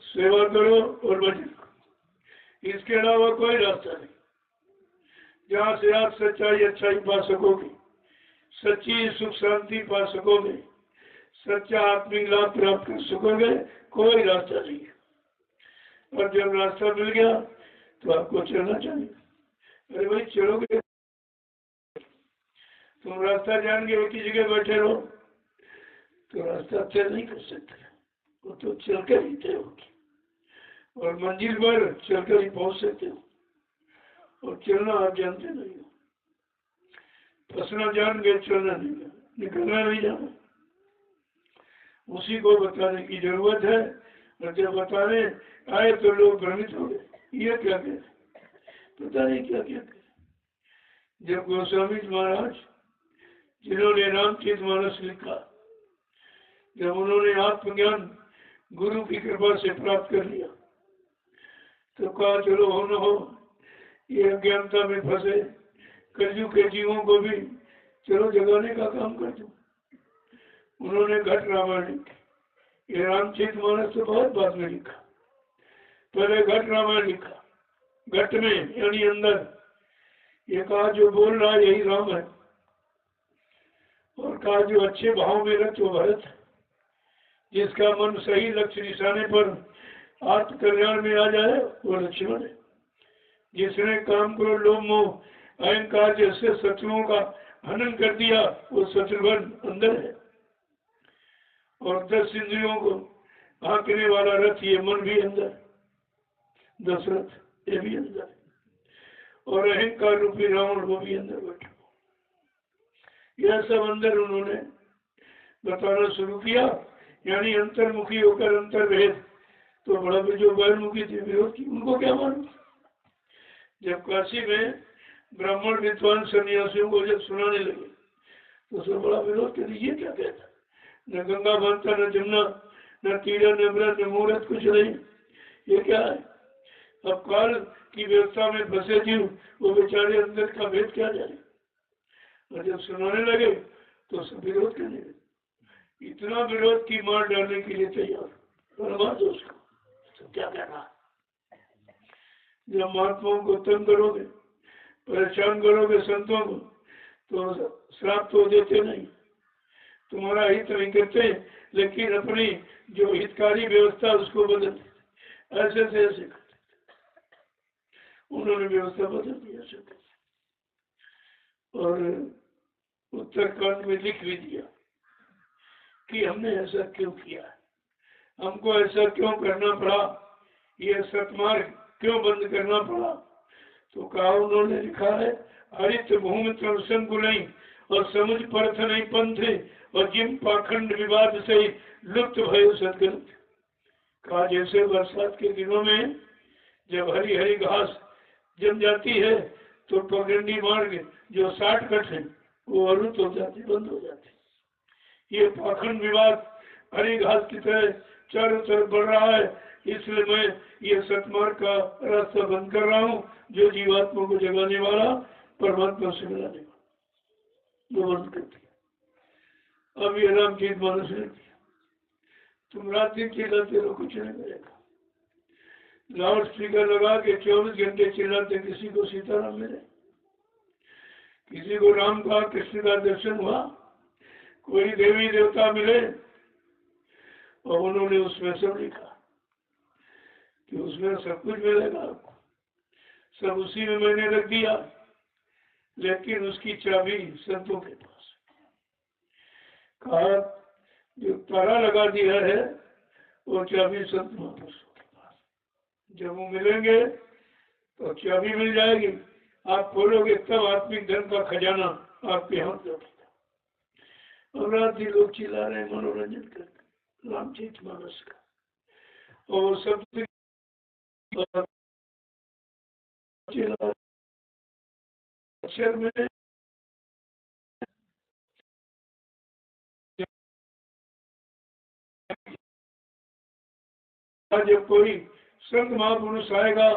सेवा करो और भजन करो। इसके अलावा कोई रास्ता नहीं। जहाँ से आप सच्चाई अच्छाई पा सकोगे, सच्ची सुख शांति पा सकोगे, सच्चा आत्मिक लाभ प्राप्त कर सकोगे, कोई रास्ता नहीं है। और जब रास्ता मिल गया तो आपको चलना चाहिए। अरे भाई चलोगे, तुम रास्ता जान के एक ही जगह बैठे रहो तो रास्ता तय नहीं कर सकते, वो तो चलकर ही तय होगी। और मंजिल पर चलकर ही पहुंच सकते हो, और चलना आप जानते नहीं हो। फंसना जान गए, चलना नहीं, निकलना नहीं जाना, उसी को बताने की जरूरत है। और जब बताने आए तो लोग भ्रमित हो गए, ये क्या कह रहे, पता नहीं क्या क्या कह। जब गोस्वामी महाराज जिन्होंने रामचरितमानस लिखा, जब उन्होंने आत्मज्ञान गुरु की कृपा से प्राप्त कर लिया तो कहा चलो हो न हो, ये अज्ञानता में फंसे कलयुग के जीवों को भी चलो जगाने का काम कर दो। उन्होंने घट रामायण लिखी। ये रामचरितमानस तो बहुत बाद में लिखा, पहले घट रामायण लिखा। घट में यानी अंदर ये कहा जो बोल रहा है यही राम है, और कहा जो अच्छे भाव में रख वो भरत है, जिसका मन सही लक्ष्य निशाने पर आत्म कल्याण में आ जाए वो लक्ष्मण है, जिसने काम क्रोध लोभ मोह अहंकार जैसे शत्रुओं का हनन कर दिया वो शत्रुघ्न अंदर है। और 10 इंद्रियों को आंकने वाला रथ ये मन भी अंदर, दशरथ ये भी अंदर है, और अहंकार रूपी रावण वो भी अंदर बैठा। यह सब अंदर उन्होंने बताना शुरू किया, यानी अंतर्मुखी होकर अंतर्भेद। तो बड़ा भी जो बहिर्मुखी थे विरोध की, उनको क्या मालूम। जब काशी में ब्राह्मण विद्वान सन्यासियों को जब सुनाने लगे तो उसमें बड़ा विरोध कर, ये क्या कहता, न गंगा मानता, न जमुना, न तीरा, न व्रत, न मुहूर्त, कुछ नहीं, ये क्या है। अब काल की व्यवस्था में फंसे जीव वो बेचारे अंदर का भेद क्या जाने। और जब सुनाने लगे तो सब विरोध करने लगे, इतना विरोध की मार डालने के लिए तैयार, और मार दो उसको, तो क्या कहना। जब महात्माओं को तंग करोगे, परेशान करोगे संतों को, तो श्राप तो देते नहीं, तुम्हारा हित नहीं करते, लेकिन अपनी जो हितकारी व्यवस्था उसको बदलते, ऐसे से ऐसे करते। उन्होंने व्यवस्था बदल दी ऐसे, और उत्तरकांड में लिख भी दिया कि हमने ऐसा क्यों किया, हमको ऐसा क्यों करना पड़ा, ये सतमार्ग क्यों बंद करना पड़ा। तो कहा उन्होंने लिखा है, हरित भूमि संकुल नहीं और समुझ परथ नहीं पंथे, और जिम पाखंड विवाद से लुप्त भयो सदगत। कहा जैसे बरसात के दिनों में जब हरी हरी घास जम जाती है तो पगडंडी मार्ग जो 60 कट है वो अवरुद्ध हो जाते, बंद हो जाते। ये पाखंड विवाद हरी घास की तरह चारों तरफ बढ़ रहा है, इसलिए मैं ये सतमार्ग का रास्ता बंद कर रहा हूँ, जो जीवात्मा को जगाने वाला, परमात्मा से मिलाने वाला, वो बंद कर दिया। अब ये रामचरितमानस लिख दिया, तुम रात दिन चिल्लाते रहो, कुछ नहीं मिलेगा। लाउड स्पीकर लगा के 24 घंटे चिल्लाते, किसी को सीताराम मिले, किसी को राम का कृष्ण का दर्शन हुआ, कोई देवी देवता मिले। और उन्होंने उसमें सब लिखा कि उसमें सब कुछ मिलेगा आपको, सब उसी में मैंने रख दिया, लेकिन उसकी चाबी संतों के पास। कहा जो ताला लगा दिया है वो चाबी संत महापुरुषों के पास, जब वो मिलेंगे तो चाबी मिल जाएगी, आप खोलोगे तब आत्मिक धन का खजाना आपके हाथ लौटेगा। और रात दिन लोग चिल्ला रहे मनोरंजन करके रामचरितमानस का, और सब अक्षर में जब कोई संत महापुरुष आएगा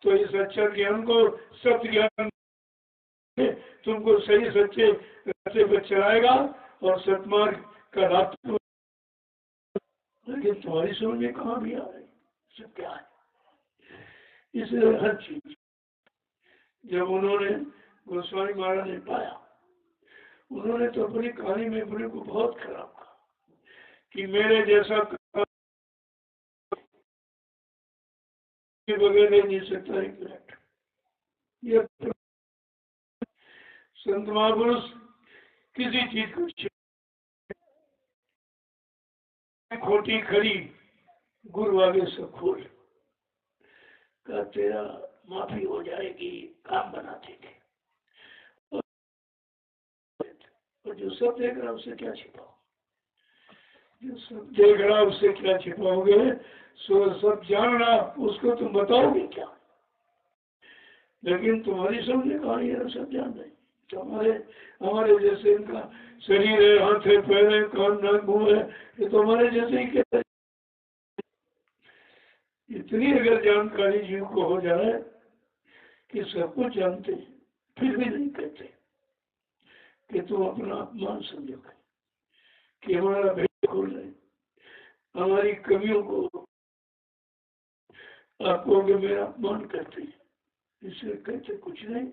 तो इस अक्षर ज्ञान को सत्य ज्ञान तुमको सही सच्चे रास्ते पर चलाएगा और सतमार्ग का रास्ता। लेकिन तुम्हारी समझ में कहाँ भी आ रही सब क्या है। इसलिए हर चीज जब उन्होंने गोस्वामी महाराज ने पाया, उन्होंने तो अपनी कहानी में अपने को बहुत खराब कहा कि मेरे जैसा बगैर नहीं सकता एक मिनट। ये संत महापुरुष किसी चीज को खोटी खरी गुरु आगे से खोल का तेरा माफी हो जाएगी, काम बना देंगे। और जो सब देख रहा उससे क्या छिपाओ, जो सब देख रहा उससे क्या छिपाओगे। सो सब जान रहा उसको तुम बताओगे क्या। लेकिन तुम्हारी समझ कहानी है सब जान रहे। तो हमारे जैसे इनका शरीर है, हाथ है, पैर है, कान नाक मुंह है, ये तो हमारे जैसे ही कहते हैं। इतनी अगर जानकारी जीव को हो जाए कि सब कुछ जानते हैं फिर भी नहीं कहते कि तुम अपना अपमान समझोगे कि हमारा भेद खोल रहे, हमारी कमियों को आपको मेरा अपमान करते हैं। इसलिए कहते कुछ नहीं,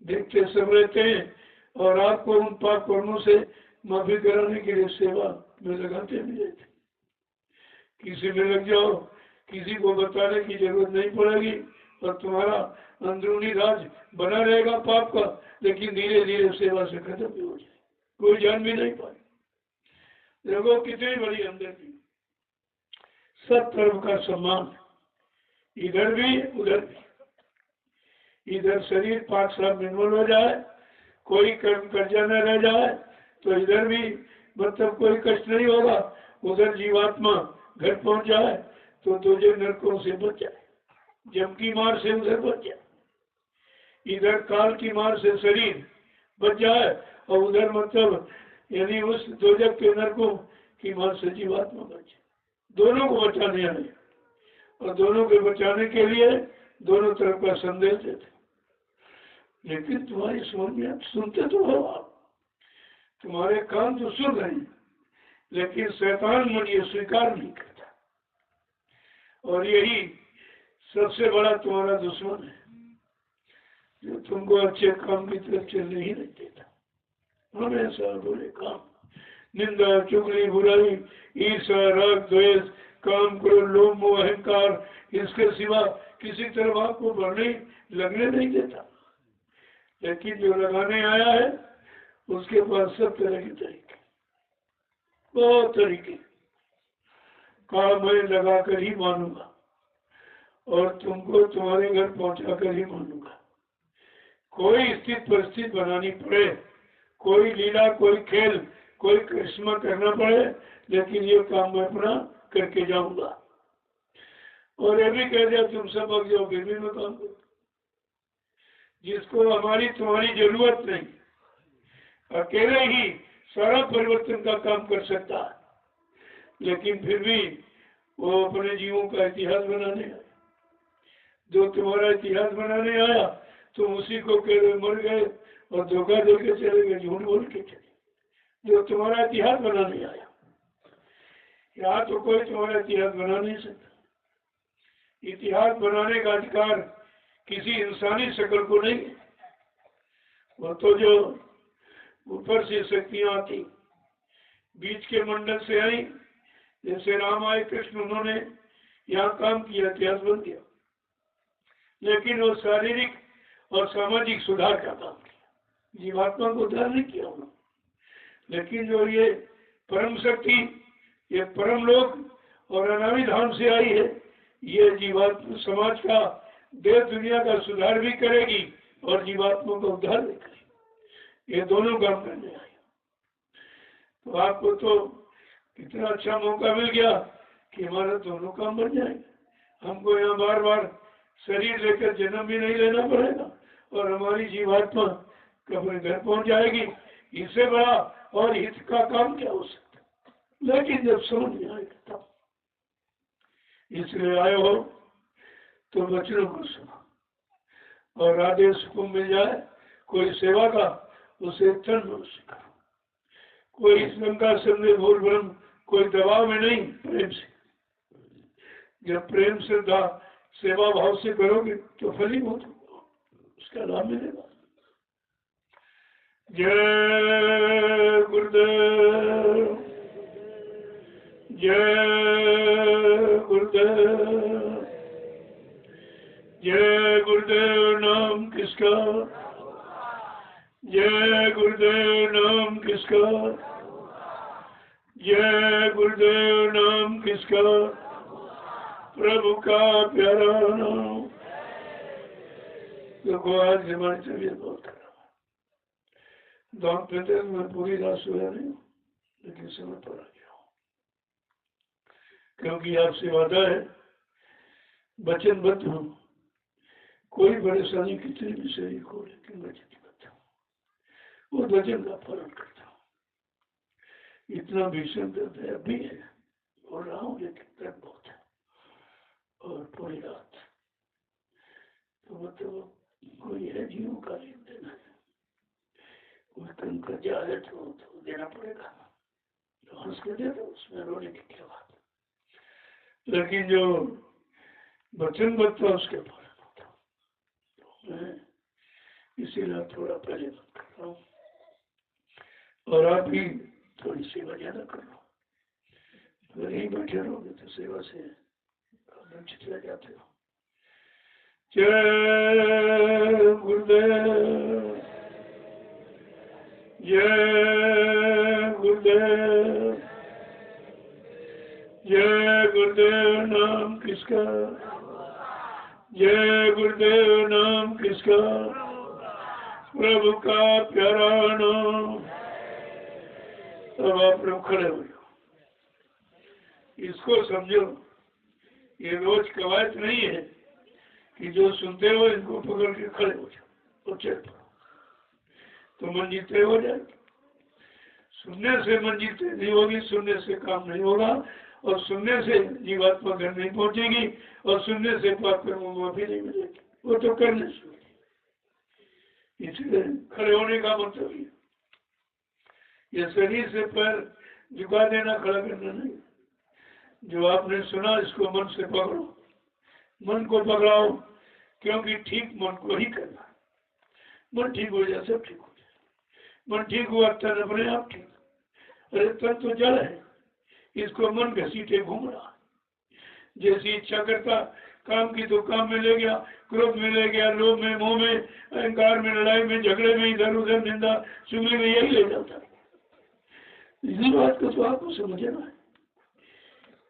देखते सब रहते हैं और आपको उन पाप कर्मों से माफी कराने के लिए सेवा में लगाते भी रहते। किसी में लग जाओ, किसी को बताने की जरूरत नहीं पड़ेगी और तुम्हारा अंदरूनी राज बना रहेगा पाप का, लेकिन धीरे धीरे सेवा से खत्म भी हो जाए, कोई जान भी नहीं पाए। देखो कितनी बड़ी अंदर की सब तरफ का सम्मान, इधर भी उधर भी। इधर शरीर 5 साल निर्मल हो जाए, कोई कर्म कर्जा न रह जाए तो इधर भी मतलब कोई कष्ट नहीं होगा। उधर जीवात्मा घर पहुंच जाए तो तुझे नरकों से बच जाए, जम की मार से उधर बच जाए। इधर काल की मार से शरीर बच जाए और उधर मतलब यानी उस दोजक के नरकों की मार से जीवात्मा बच जाए। दोनों को बचाने आए और दोनों के बचाने के लिए दोनों तरफ का संदेश देते। लेकिन तुम्हारी समझ में आप सुनते तो हो, आप तुम्हारे कान तो सुन रहे हैं, लेकिन शैतान मन ये स्वीकार नहीं करता। और यही सबसे बड़ा तुम्हारा दुश्मन है जो तुमको अच्छे काम की तरफ चलने ही नहीं देता। हमेशा बुरे काम, निंदा, चुगली, बुराई, ईर्ष्या, राग, द्वेष, काम, क्रोध, लोभ, मोह, अहंकार, इसके सिवा किसी तरफ आपको बढ़ने लगने नहीं देता। लेकिन जो लगाने आया है उसके पास सब तरह के तरीके, बहुत तरीके का मैं लगा कर ही मानूंगा और तुमको तुम्हारे घर पहुंचा कर ही मानूंगा। कोई स्थिति परिस्थिति बनानी पड़े, कोई लीला, कोई खेल, कोई करिश्मा करना पड़े, लेकिन ये काम मैं अपना करके जाऊंगा। और ये भी कह दिया तुम सब अग जाओ फिर भी मैं काम करूँ। जिसको हमारी तुम्हारी जरूरत नहीं, अकेले ही सारा परिवर्तन का काम कर सकता है, लेकिन फिर भी वो अपने जीवों का इतिहास बनाने आया। जो तुम्हारा इतिहास बनाने आया तुम उसी को कह रहे मर गए और धोखा दे के चले गए, झूठ बोल के चले। जो तुम्हारा इतिहास बनाने आया, यहाँ तो कोई तुम्हारा इतिहास बना नहीं सकता। इतिहास बनाने का अधिकार किसी इंसानी शक्ल को नहीं है। वो तो जो ऊपर से शक्तियां आती, बीच के मंडल से आई, जैसे राम आए, कृष्ण, उन्होंने यहाँ काम किया, इतिहास बन गया। लेकिन वो शारीरिक और सामाजिक सुधार का काम किया, जीवात्मा को उद्धार नहीं किया उन्होंने। लेकिन जो ये परम शक्ति, ये परम लोक और अनामी धाम से आई है, ये जीवात्मा समाज का, देश दुनिया का सुधार भी करेगी और जीवात्मा का उद्धार भी करेगी। ये दोनों काम करने आए। तो आपको तो कितना अच्छा मौका मिल गया कि हमारा दोनों काम बन जाएगा। हमको यहाँ बार बार शरीर लेकर जन्म भी नहीं लेना पड़ेगा और हमारी जीवात्मा अपने घर पहुंच जाएगी। इससे बड़ा और हित का काम क्या हो सकता? लेकिन जब समझ में आएगा तब। इसलिए आए हो तो वचनों को सुनो और आदेश को मिल जाए कोई सेवा का, उसे तन मन से करो। कोई इस का संदेह भूल भ्रम, कोई दबाव में नहीं, प्रेम से। जब प्रेम श्रद्धा सेवा भाव से करोगे तो फलीभूत उसका लाभ मिलेगा। जय गुरुदेव, जय गुरुदेव, जय गुरुदेव। नाम किसका? जय गुरुदेव। नाम किसका? जय गुरुदेव। नाम किसका? प्रभु का प्यारा नाम। देखो आज हमारी तबीयत बहुत खराब है। दांत पहले मैं पूरी रात सोया नहीं, लेकिन समय पर आ गया हूँ, क्योंकि आपसे वादा है, वचनबद्ध हूँ। कोई परेशानी कितनी भी सही हो, लेकिन वचनबद्ध हूँ, वो वचन का पालन करता हूँ। इतना भीषण दर्द है, अभी है, बोल रहा हूँ, लेकिन दर्द बहुत है। और पूरी रात तो मतलब कोई है जीव का लेन देना है, कोई कम कर्जा है तो देना पड़ेगा। तो हंस के दे दो, उसमें रोने की क्या बात। लेकिन जो वचनबद्ध था उसके पालन होता, तो मैं इसीलिए थोड़ा पहले बात कर रहा हूँ। और आप भी थोड़ी सेवा ज्यादा कर लो। अगर यहीं बैठे रहोगे तो सेवा से वंचित रह जाते हो। जय गुरुदेव, जय गुरुदेव, जय गुरुदेव। नाम किसका? जय गुरुदेव। नाम किसका? प्रभु का प्यारा नाम। अब आप लोग खड़े हो जाओ, इसको समझो। ये रोज कवायद नहीं है कि जो सुनते हो इनको पकड़ के खड़े हो जाओ और चल पड़ो तो मन जीते हो जाएगी। सुनने से मन जीते नहीं होगी, सुनने से काम नहीं होगा, और सुनने से जीवात्मा घर नहीं पहुंचेगी, और सुनने से पाप कर्मों को माफी नहीं मिलेगी, वो तो करने से होगी। इसलिए खड़े होने का मतलब ये शरीर से पैर झुका देना, खड़ा करना नहीं। जो आपने सुना इसको मन से पकड़ो, मन को पकड़ाओ, क्योंकि ठीक मन को ही करना। मन ठीक हो जाए सब ठीक हो जाए। मन ठीक हुआ तन अपने आप ठीक। अरे तन तो जड़ है, इसको मन घसीटे घूम रहा। जैसी इच्छा करता काम की तो काम में ले गया, क्रोध में ले गया, लोभ में, मोह में, अहंकार में, लड़ाई में, झगड़े में, इधर उधर निंदा चुगली में, यही ले जाता। इसी बात को तो आपको समझना है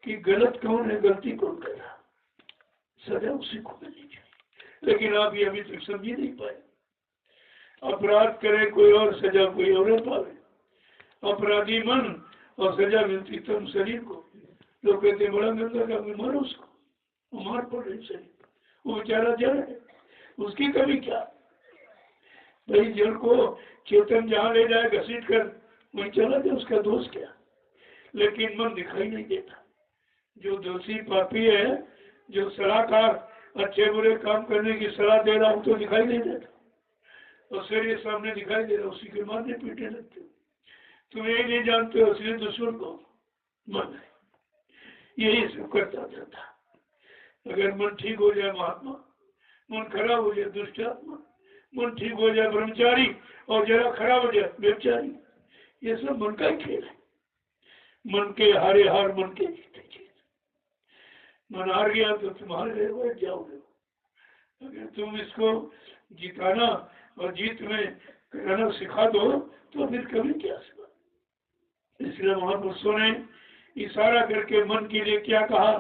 कि गलत कौन है, गलती कौन कर रहा, सजा उसी को मिलनी चाहिए। लेकिन आप ये अभी तक समझ नहीं पाए। अपराध करे कोई और, सजा कोई और पावे। अपराधी मन और सजा मिलती तम शरीर को। लोग कहते बड़ा गंदा काम, मारो उसको, मार पड़ रही शरीर, वो बेचारा जड़ है, उसकी कमी क्या? भाई जड़ को चेतन जहाँ ले जाए घसीट कर वहीं चला जाए, उसका दोष क्या? लेकिन मन दिखाई नहीं देता। जो दोषी पापी है, जो सलाहकार अच्छे बुरे काम करने की सलाह दे रहा हूं तो दिखाई नहीं देता, और शरीर सामने दिखाई दे रहा, उसी के मारने पीटने लगते हो। तुम यही नहीं जानते हो असली दुश्मन को मन है। यही सब करता रहता। अगर मन ठीक हो जाए महात्मा, मन खराब हो जाए दुष्टात्मा, मन ठीक हो जाए ब्रह्मचारी, और जरा खराब हो जाए व्यभिचारी। ये सब मन का ही खेल है। मन के हारे हार, मन के जीते जीत। मन हार गया तो तुम हार गए, बैठ जाओगे। अगर तुम इसको जिताना और जीत में कराना सिखा दो तो फिर कभी क्या सिखा। इसलिए महापुरुषों ने इशारा करके मन के लिए क्या कहा?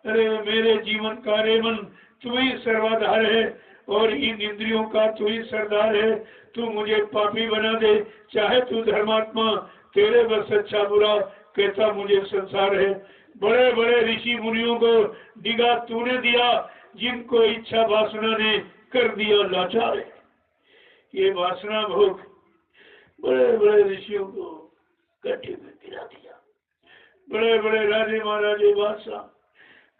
अरे मेरे जीवन का रे मन, तू ही सर्वाधार है और इन इंद्रियों का तू ही सरदार है। तू मुझे पापी बना दे, चाहे तू धर्मात्मा, तेरे बस अच्छा बुरा कहता मुझे संसार है। बड़े बड़े ऋषि मुनियों को डिगा तूने दिया, जिनको इच्छा वासना ने कर दिया लाचार। ये वासना भोग बड़े बड़े ऋषियों को गड्ढे में गिरा दिया। बड़े बड़े राजे महाराजे बादशाह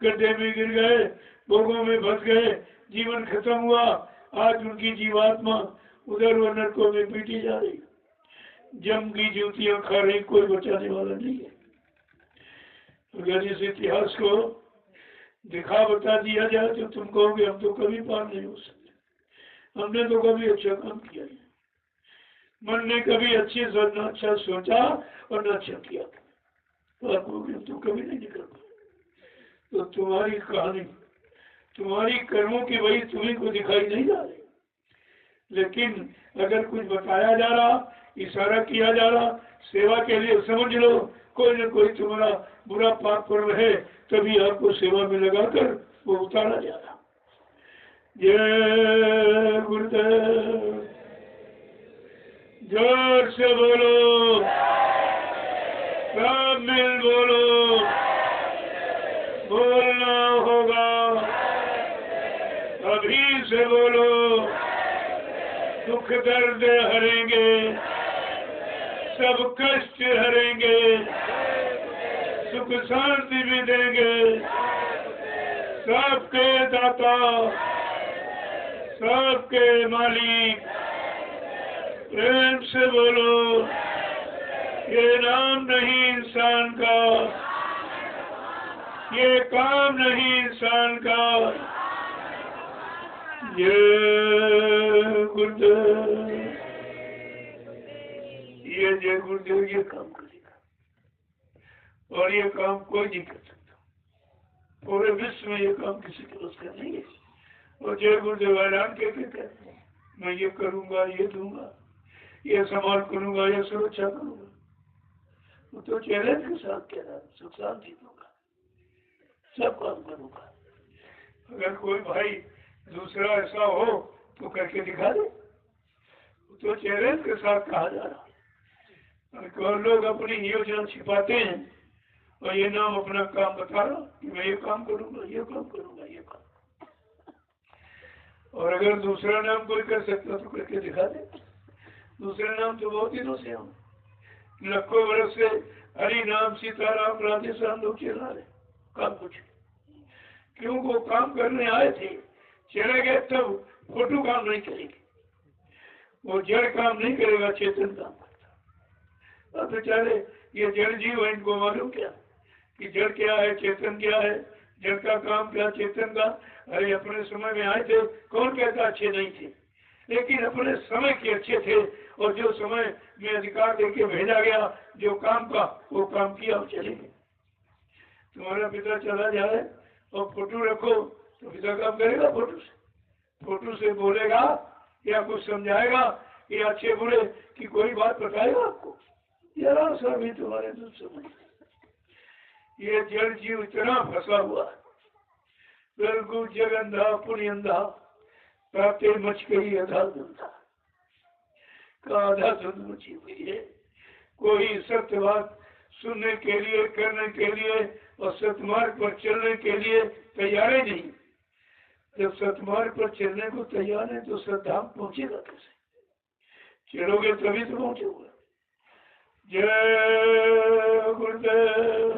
गड्ढे में गिर गए, भोगों में फंस गए, जीवन खत्म हुआ। आज उनकी जीवात्मा उधर वो नरकों में पीटी जा रही, जम की जूतियां खा रही, कोई बचाने वाला नहीं है। अगर इस इतिहास को दिखा बता दिया जाए तो तुम कहोगे हम तो कभी पार नहीं हो सकते, हमने तो कभी अच्छा काम किया है, मन ने कभी अच्छी न अच्छा सोचा और न अच्छा किया, तो आप कहोगे हम तो कभी नहीं निकल पाए। तो तुम्हारी कहानी, तुम्हारी कर्मों की वही तुम्हीं को दिखाई नहीं जा रही। लेकिन अगर कुछ बताया जा रहा, इशारा किया जा रहा, सेवा के लिए समझ लो, कोई न कोई तुम्हारा बुरा पाप कर्म है, तभी आपको सेवा में लगाकर वो उतारा जा रहा। जय गुरुदेव, जोर से बोलो, सब मिल बोलो, बोलना होगा, अभी से बोलो। दुख दर्द हरेंगे, सब कष्ट हरेंगे, सुख शांति भी देंगे, सबके दाता, सबके मालिक। प्रेम से बोलो, ये नाम नहीं इंसान का, ये काम नहीं इंसान का। जय गुरुदेव, ये जय गुरुदेव ये काम करेगा, और ये काम कोई नहीं कर सकता। पूरे विश्व में ये काम किसी के बस का नहीं है। और जय गुरुदेव ऐलान करके कहते हैं, मैं ये करूंगा, ये दूंगा, ये संभाल करूंगा, ये सुरक्षा करूंगा। वो तो चैलेंज के साथ कह रहा है, सुख शांति दूंगा, सब काम करूंगा। अगर कोई भाई दूसरा ऐसा हो तो करके दिखा दे, तो चैलेंज के साथ कहा जा रहा। और लोग अपनी योजना छिपाते हैं और ये नाम अपना काम बता रहा कि मैं ये काम करूंगा, ये काम करूंगा, ये काम। और अगर दूसरा नाम कोई कर सकता तो करके दिखा दे। दूसरे नाम तो बहुत दिनों से हम लाखों वर्ष से हरि नाम सीताराम राधे श्याम लोग चला रहे, काम कुछ क्यों? वो काम करने आए थे, चले गए, तब फोटो काम नहीं करेगी, वो जड़ काम नहीं करेगा, चेतन काम करता। अब बेचारे ये जड़ जीव है, इनको मालूम क्या कि जड़ क्या है, चेतन क्या है, जड़ का काम क्या, चेतन का। अरे अपने समय में आए थे, कौन कहता अच्छे नहीं थे, लेकिन अपने समय के अच्छे थे। और जो समय में अधिकार देके भेजा गया, जो काम का वो काम किया और चले गए। तुम्हारा पिता चला जाए और फोटो रखो तो पिता काम करेगा फोटो से? फोटो से बोलेगा या कुछ समझाएगा या अच्छे बुरे की कोई बात बताएगा आपको? जरा सा भी तुम्हारे तो समझ। ये जड़ जीव इतना फंसा हुआ है, बिल्कुल जग अंधा पुण्य अंधा, प्राप्त मच गई अधा धंधा का आधा धुंध मची हुई है। कोई सत्य बात सुनने के लिए, करने के लिए और सतमार्ग पर चलने के लिए तैयार ही नहीं। जब सतमार्ग पर चलने को तैयार है तो सद्धाम पहुंचेगा कैसे? चलोगे तभी तो पहुंचोगे। जय गुरुदेव,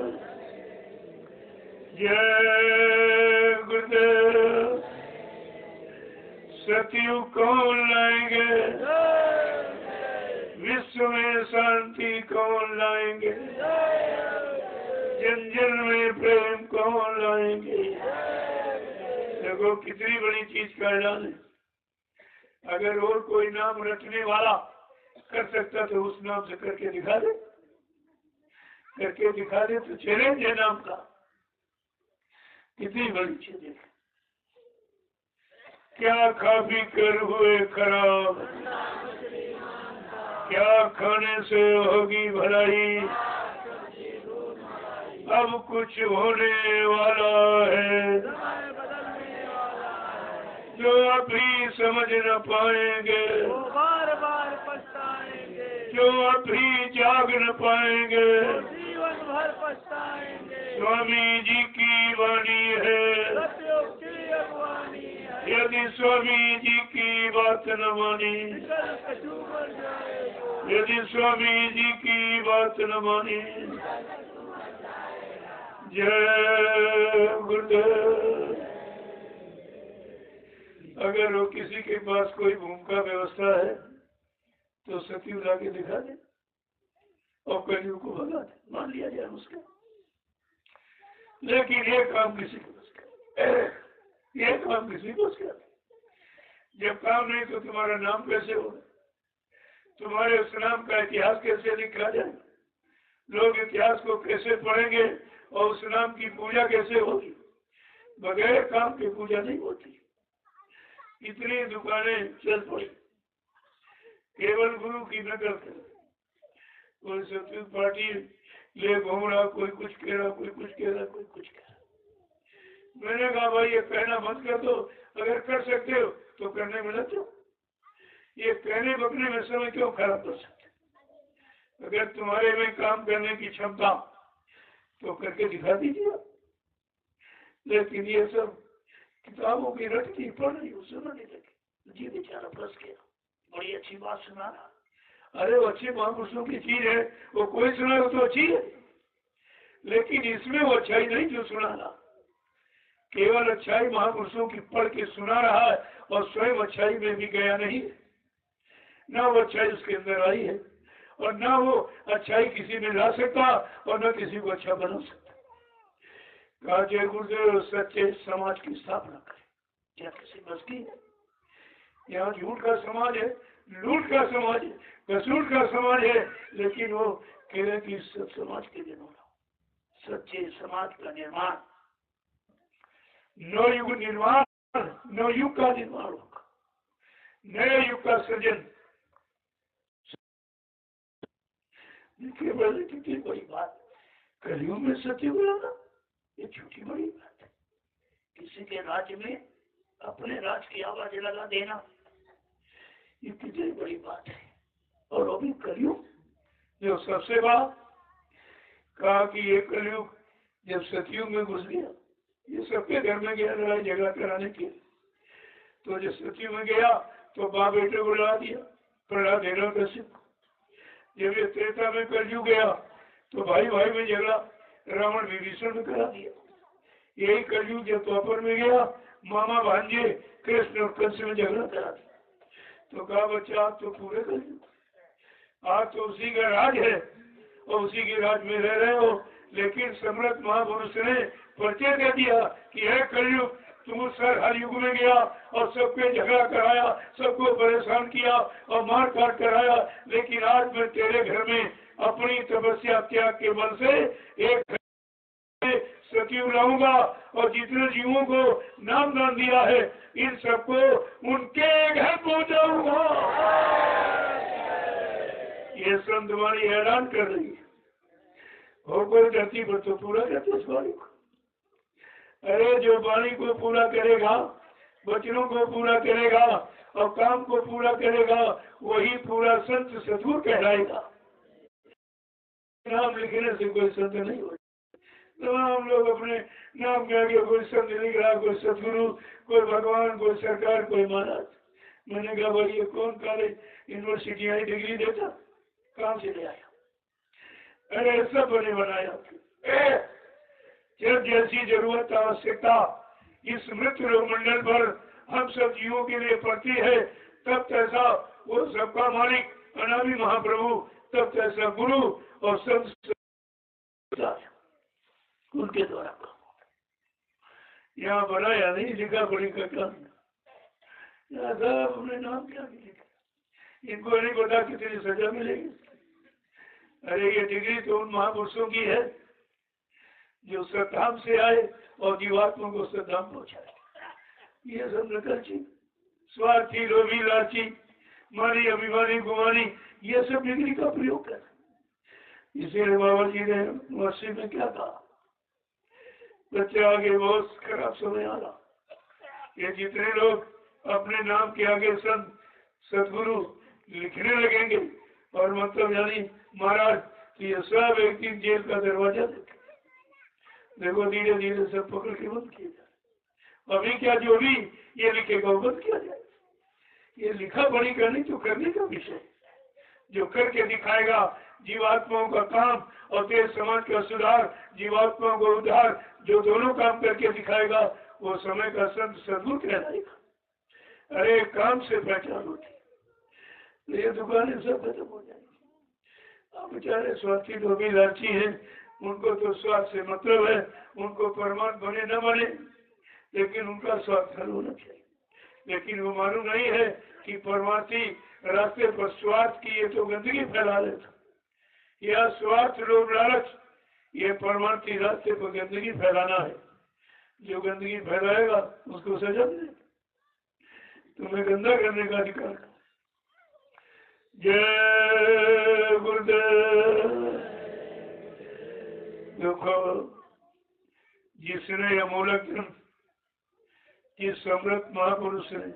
जय गुरुदेव। सतयुग कौन लाएंगे, विश्व में शांति कौन लाएंगे, जन जन में प्रेम कौन लाएंगे? देखो कितनी बड़ी चीज का ऐलान है। अगर और कोई नाम रटने वाला कर सकता तो उस नाम से करके दिखा दे, करके दिखा दे तो चैलेंज है नाम का। कितनी बड़ी चीज है। क्या खा पी कर हुए खराब, क्या खाने से होगी भलाई, अब कुछ होने वाला है जो अभी समझ न पाएंगे, बार बार पछताएंगे, जो अभी जाग न पाएंगे, जीवन भर पछताएंगे। स्वामी जी की वाणी है, सतयुग की अगवानी है, यदि स्वामी जी की बात न मानी, निकल कछु मर जाएगा, यदि स्वामी जी की बात न मानी। जय गुरुदेव। अगर वो किसी के पास कोई भूमिका व्यवस्था है तो सती ला के दिखा दे और कलियुग को भगा दे, मान लिया जाए उसका। लेकिन ये काम किसी को बस कर, ये काम किसी को बस कर। जब काम नहीं तो तुम्हारा नाम कैसे होगा, तुम्हारे उस नाम का इतिहास कैसे लिखा जाए, लोग इतिहास को कैसे पढ़ेंगे और उस नाम की पूजा कैसे होगी। बगैर काम की पूजा नहीं होती। इतनी दुकानें चल पड़ी केवल गुरु की नकल कर। कोई सतयुग पार्टी ले घूम रहा, कोई कुछ कह रहा, कोई कुछ कह रहा, कोई कुछ कह रहा। मैंने कहा भाई ये कहना बंद कर दो, अगर कर सकते हो तो करने में लग जाओ। ये कहने बकने में समय क्यों खराब कर सकते। अगर तुम्हारे में काम करने की क्षमता तो करके दिखा दीजिए। लेकिन ये सब किताबों की रटती पढ़ रही हूँ, सुनाने लगी। जी बेचारा फंस गया, बड़ी अच्छी बात सुना रहा। अरे वो अच्छे महापुरुषों की चीज है, वो कोई सुना तो अच्छी है, लेकिन इसमें वो अच्छाई नहीं जो सुना रहा। केवल अच्छाई महापुरुषों की पढ़ के सुना रहा है और स्वयं अच्छाई में भी गया नहीं, ना वो अच्छाई उसके अंदर आई है और ना वो अच्छाई किसी में ला सकता और न किसी को अच्छा बना सकता। कहा जय गुरुदेव सच्चे समाज की स्थापना करें। क्या किसी बस की है? यहाँ झूठ का समाज है, लूट का समाज है, कसूर का समाज है, लेकिन वो कह रहे कि सब समाज के लिए होना, सच्चे समाज का निर्माण, नव युग निर्माण, नव युग का निर्माण होगा, नए युग का सृजन। देखिए बड़ी कितनी बड़ी बात, कलयुग में सत्य बोलना ये छोटी बड़ी बात है। किसी के राज्य में अपने राज की आवाज लगा देना ये कितनी बड़ी बात है। और अभी कलयुग जो सबसे बड़ा, कहा कि ये कलयुग जब सतयुग में घुस गया, ये सबके घर में गया लड़ाई झगड़ा कराने के, तो जब सतयुग में गया तो बाप बेटे को लड़ा दिया, प्रहलाद हिरण्यकशिप। जब ये त्रेता में कलयुग गया तो भाई भाई में झगड़ा रावण विभीषण में करा दिया। यही कलयुग जब द्वापर में गया, मामा भांजे कृष्ण और कंस में झगड़ा करा दिया। तो कहा बच्चा आप तो पूरे कलयुग, आज तो उसी का राज है और उसी के राज में रह रहे हो, लेकिन सम्राट महापुरुष ने परिचय दे दिया कि है कलयुग, तुम सर हर युग में गया और सबके झगड़ा कराया, सबको परेशान किया और मार काट कराया, लेकिन आज मैं तेरे घर में अपनी तपस्या त्याग के बल से एक सतयुग लाऊंगा और जितने जीवों को नाम दान दिया है इन सबको उनके घर पहुंचाऊंगा। ये संत वाणी हैरान कर रही है। और कोई धरती पर तो पूरा करते इस वाणी को। अरे जो वाणी को पूरा करेगा, वचनों को पूरा करेगा और काम को पूरा करेगा, वही पूरा संत सतगुरु कहलाएगा। नाम लिखने से कोई संत नहीं हो। तमाम लोग अपने नाम के आगे कोई संत लिख रहा, कोई सतगुरु, कोई भगवान, कोई सरकार, कोई महाराज। मैंने कहा भाई ये कौन कॉलेज यूनिवर्सिटी आई डिग्री देता, कहाँ से ले आया? अरे सब बने बनाया। जब जैसी जरूरत आवश्यकता इस मृत लोक मंडल पर हम सब जीवों के लिए पड़ती है, तब तैसा वो सबका मालिक अनादि महाप्रभु, तब तैसा गुरु और संत उनके द्वारा काम। यहाँ बनाया नहीं, लिखा पढ़ी का काम। यहाँ सब अपने नाम क्या लिखा, इनको नहीं पता कितनी सजा मिलेगी। अरे ये डिग्री तो उन महापुरुषों की है जो सतधाम से आए और जीवात्मा को सतधाम पहुंचाए। ये सब नकलची, स्वार्थी, लोभी, लालची, मानी, अभिमानी, गुमानी, ये सब डिग्री का प्रयोग कर। इसीलिए बाबा जी ने वर्षी में क्या कहा, बच्चे आगे बहुत खराब समय आ रहा। ये जितने लोग अपने नाम के आगे संत सदगुरु लिखने लगेंगे और मतलब यानी महाराज कि ये सब एक दिन जेल का दरवाजा देखो, धीरे धीरे सब पकड़ के बंद किए जाए। अभी क्या जो भी ये लिखेगा वो बंद किया जाए। ये लिखा पढ़ी करनी तो करने का विषय, जो करके दिखाएगा जीवात्माओं का काम और देश समाज का सुधार, जीवात्माओं को उद्धार, जो दोनों काम करके दिखाएगा वो समय का संत सदगुरु कहलाएगा। अरे काम से पहचान होती, तो ये दुकानें सब खत्म हो जाएगी। अब बेचारे स्वार्थी लोग भी लालची हैं, उनको तो स्वार्थ से मतलब है, उनको परमात्मा बने न बने, लेकिन उनका स्वार्थ हल होना चाहिए। लेकिन वो मालूम नहीं है कि परमार्थी रास्ते पर स्वार्थ की ये तो गंदगी फैला लेता, यह स्वार्थ लोभ लालच ये परमार्थी रास्ते पर गंदगी फैलाना है। जो गंदगी फैलाएगा उसको सजा दे, तुम्हें गंदा करने का अधिकार। जय गुरुदेव। देखो जिसने अमूलक धन, जिस समृद्ध महापुरुष ने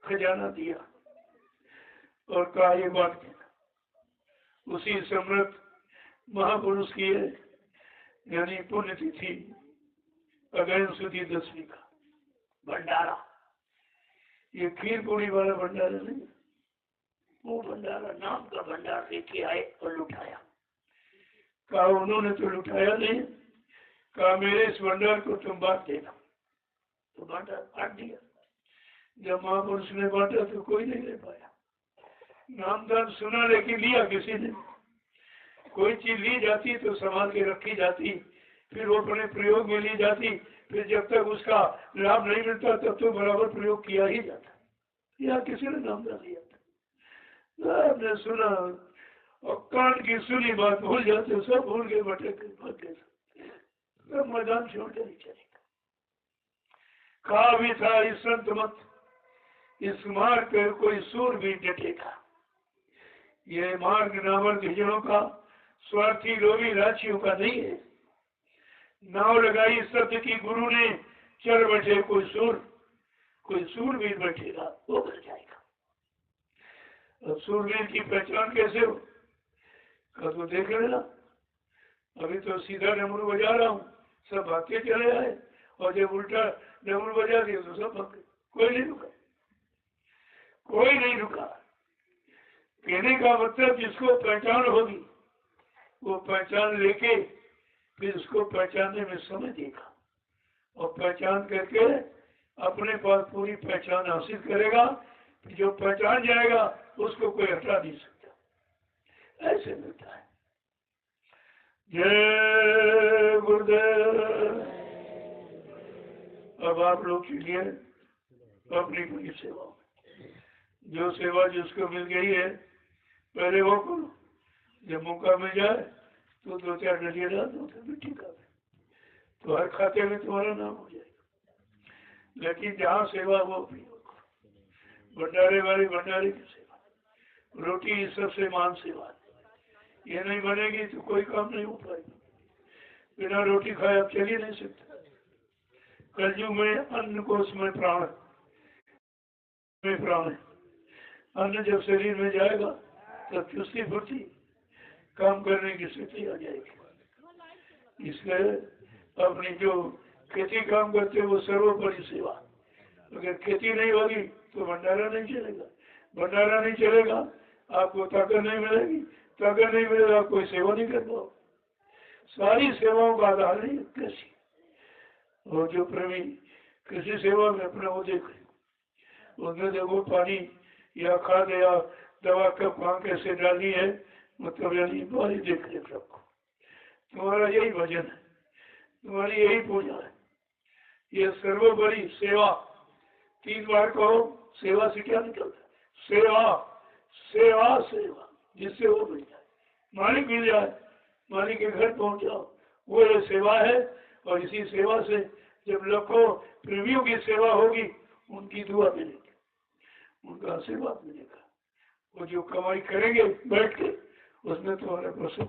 खजाना दिया और कहा ये बात कहना, उसी समृद्ध महापुरुष की है यानी पुण्यतिथि अगयन सुधी 10वीं का भंडारा। ये खीर पूरी वाला भंडारा नहीं, वो भंडारा नाम का भंडार लेके आए और लुटाया। कहा उन्होंने तो लुटाया नहीं, कहा मेरे इस भंडार को तुम बांट देना, तो बांटा, बांट दिया। जब महापुरुष ने बांटा तो कोई नहीं ले पाया। नामदान सुना लेकिन लिया किसी ने। कोई चीज ली जाती तो संभाल के रखी जाती, फिर वो अपने प्रयोग में ली जाती, फिर जब तक उसका लाभ नहीं मिलता तब तो बराबर प्रयोग किया ही जाता। या किसी ने नामदान लिया था, आपने सुना और कान की सुनी बात भूल जाते, सब भूल गए, भटक गए, सब मैदान छोड़ कर ही चलेगा। कहा भी था इस संत मत, इस मार्ग पर कोई सूर भी डटेगा। ये मार्ग नामर्द हिजड़ों का, स्वार्थी लोभी राशियों का नहीं है। नाव लगाई सत्य की गुरु ने, चल बैठे कोई सूरवीर बैठेगा, वो बच जाएगा। अब सूरवीर की पहचान कैसे हो? तो देख लेना, अभी तो सीधा डमरू बजा रहा हूँ, सब भागते चले आए, और जब उल्टा डमरू बजा दिया तो सब भाग गए, कोई नहीं रुका, कोई नहीं रुका। कहने का मतलब जिसको पहचान होगी वो पहचान लेके फिर उसको पहचानने में समय देगा, और पहचान करके अपने पास पूरी पहचान हासिल करेगा। जो पहचान जाएगा उसको कोई हटा नहीं सकता, ऐसे मिलता है। जय गुरुदेव। अब आप लोग चलिए अपनी अपनी सेवा में, जो सेवा जिसको मिल गई है पहले वो करो, जब मौका मिल जाए तो 2-4 डलिया डाल दो, मिट्टी का तो हर खाते में तुम्हारा नाम हो जाएगा। लेकिन जहाँ सेवा वो अपनी करो, भंडारे वाली भंडारे की सेवा, रोटी सबसे मान सेवा, ये नहीं बनेगी तो कोई काम नहीं हो पाएगा। बिना रोटी खाए आप चल ही नहीं सकते। कलयुग में अन्न को उसमें प्राण है। अन्न जब शरीर में जाएगा तब चुस्ती फुर्ती काम करने की स्थिति आ जाएगी। इसलिए अपनी जो खेती काम करते वो सर्वोपरि सेवा। अगर खेती नहीं होगी तो भंडारा नहीं चलेगा, भंडारा नहीं चलेगा आपको ताकत नहीं मिलेगी, ताकत नहीं मिलेगा कोई सेवा नहीं कर पाओ। सारी सेवाओं का आधार है कृषि, और जो प्रेमी कृषि सेवा में अपना वो देखे, उसमें देखो पानी या खाद या दवा कब कहाँ कैसे डालनी है, मतलब यानी तुम्हारी देख रेख रखो। तुम्हारा यही भजन है, तुम्हारी यही पूजा है। ये सर्वोपरि सेवा, 3 बार कहो। सेवा से क्या निकलता है? सेवा सेवा सेवा, जिससे वो मिल जाए, मालिक मिल जाए, मालिक के घर पहुंच जाओ, वो ये सेवा है। और इसी सेवा से जब लाखों प्रेमियों की सेवा होगी, उनकी दुआ मिलेगी, उनका आशीर्वाद मिलेगा। वो जो कमाई करेंगे बैठ के उसमें तुम्हारा प्रसन्न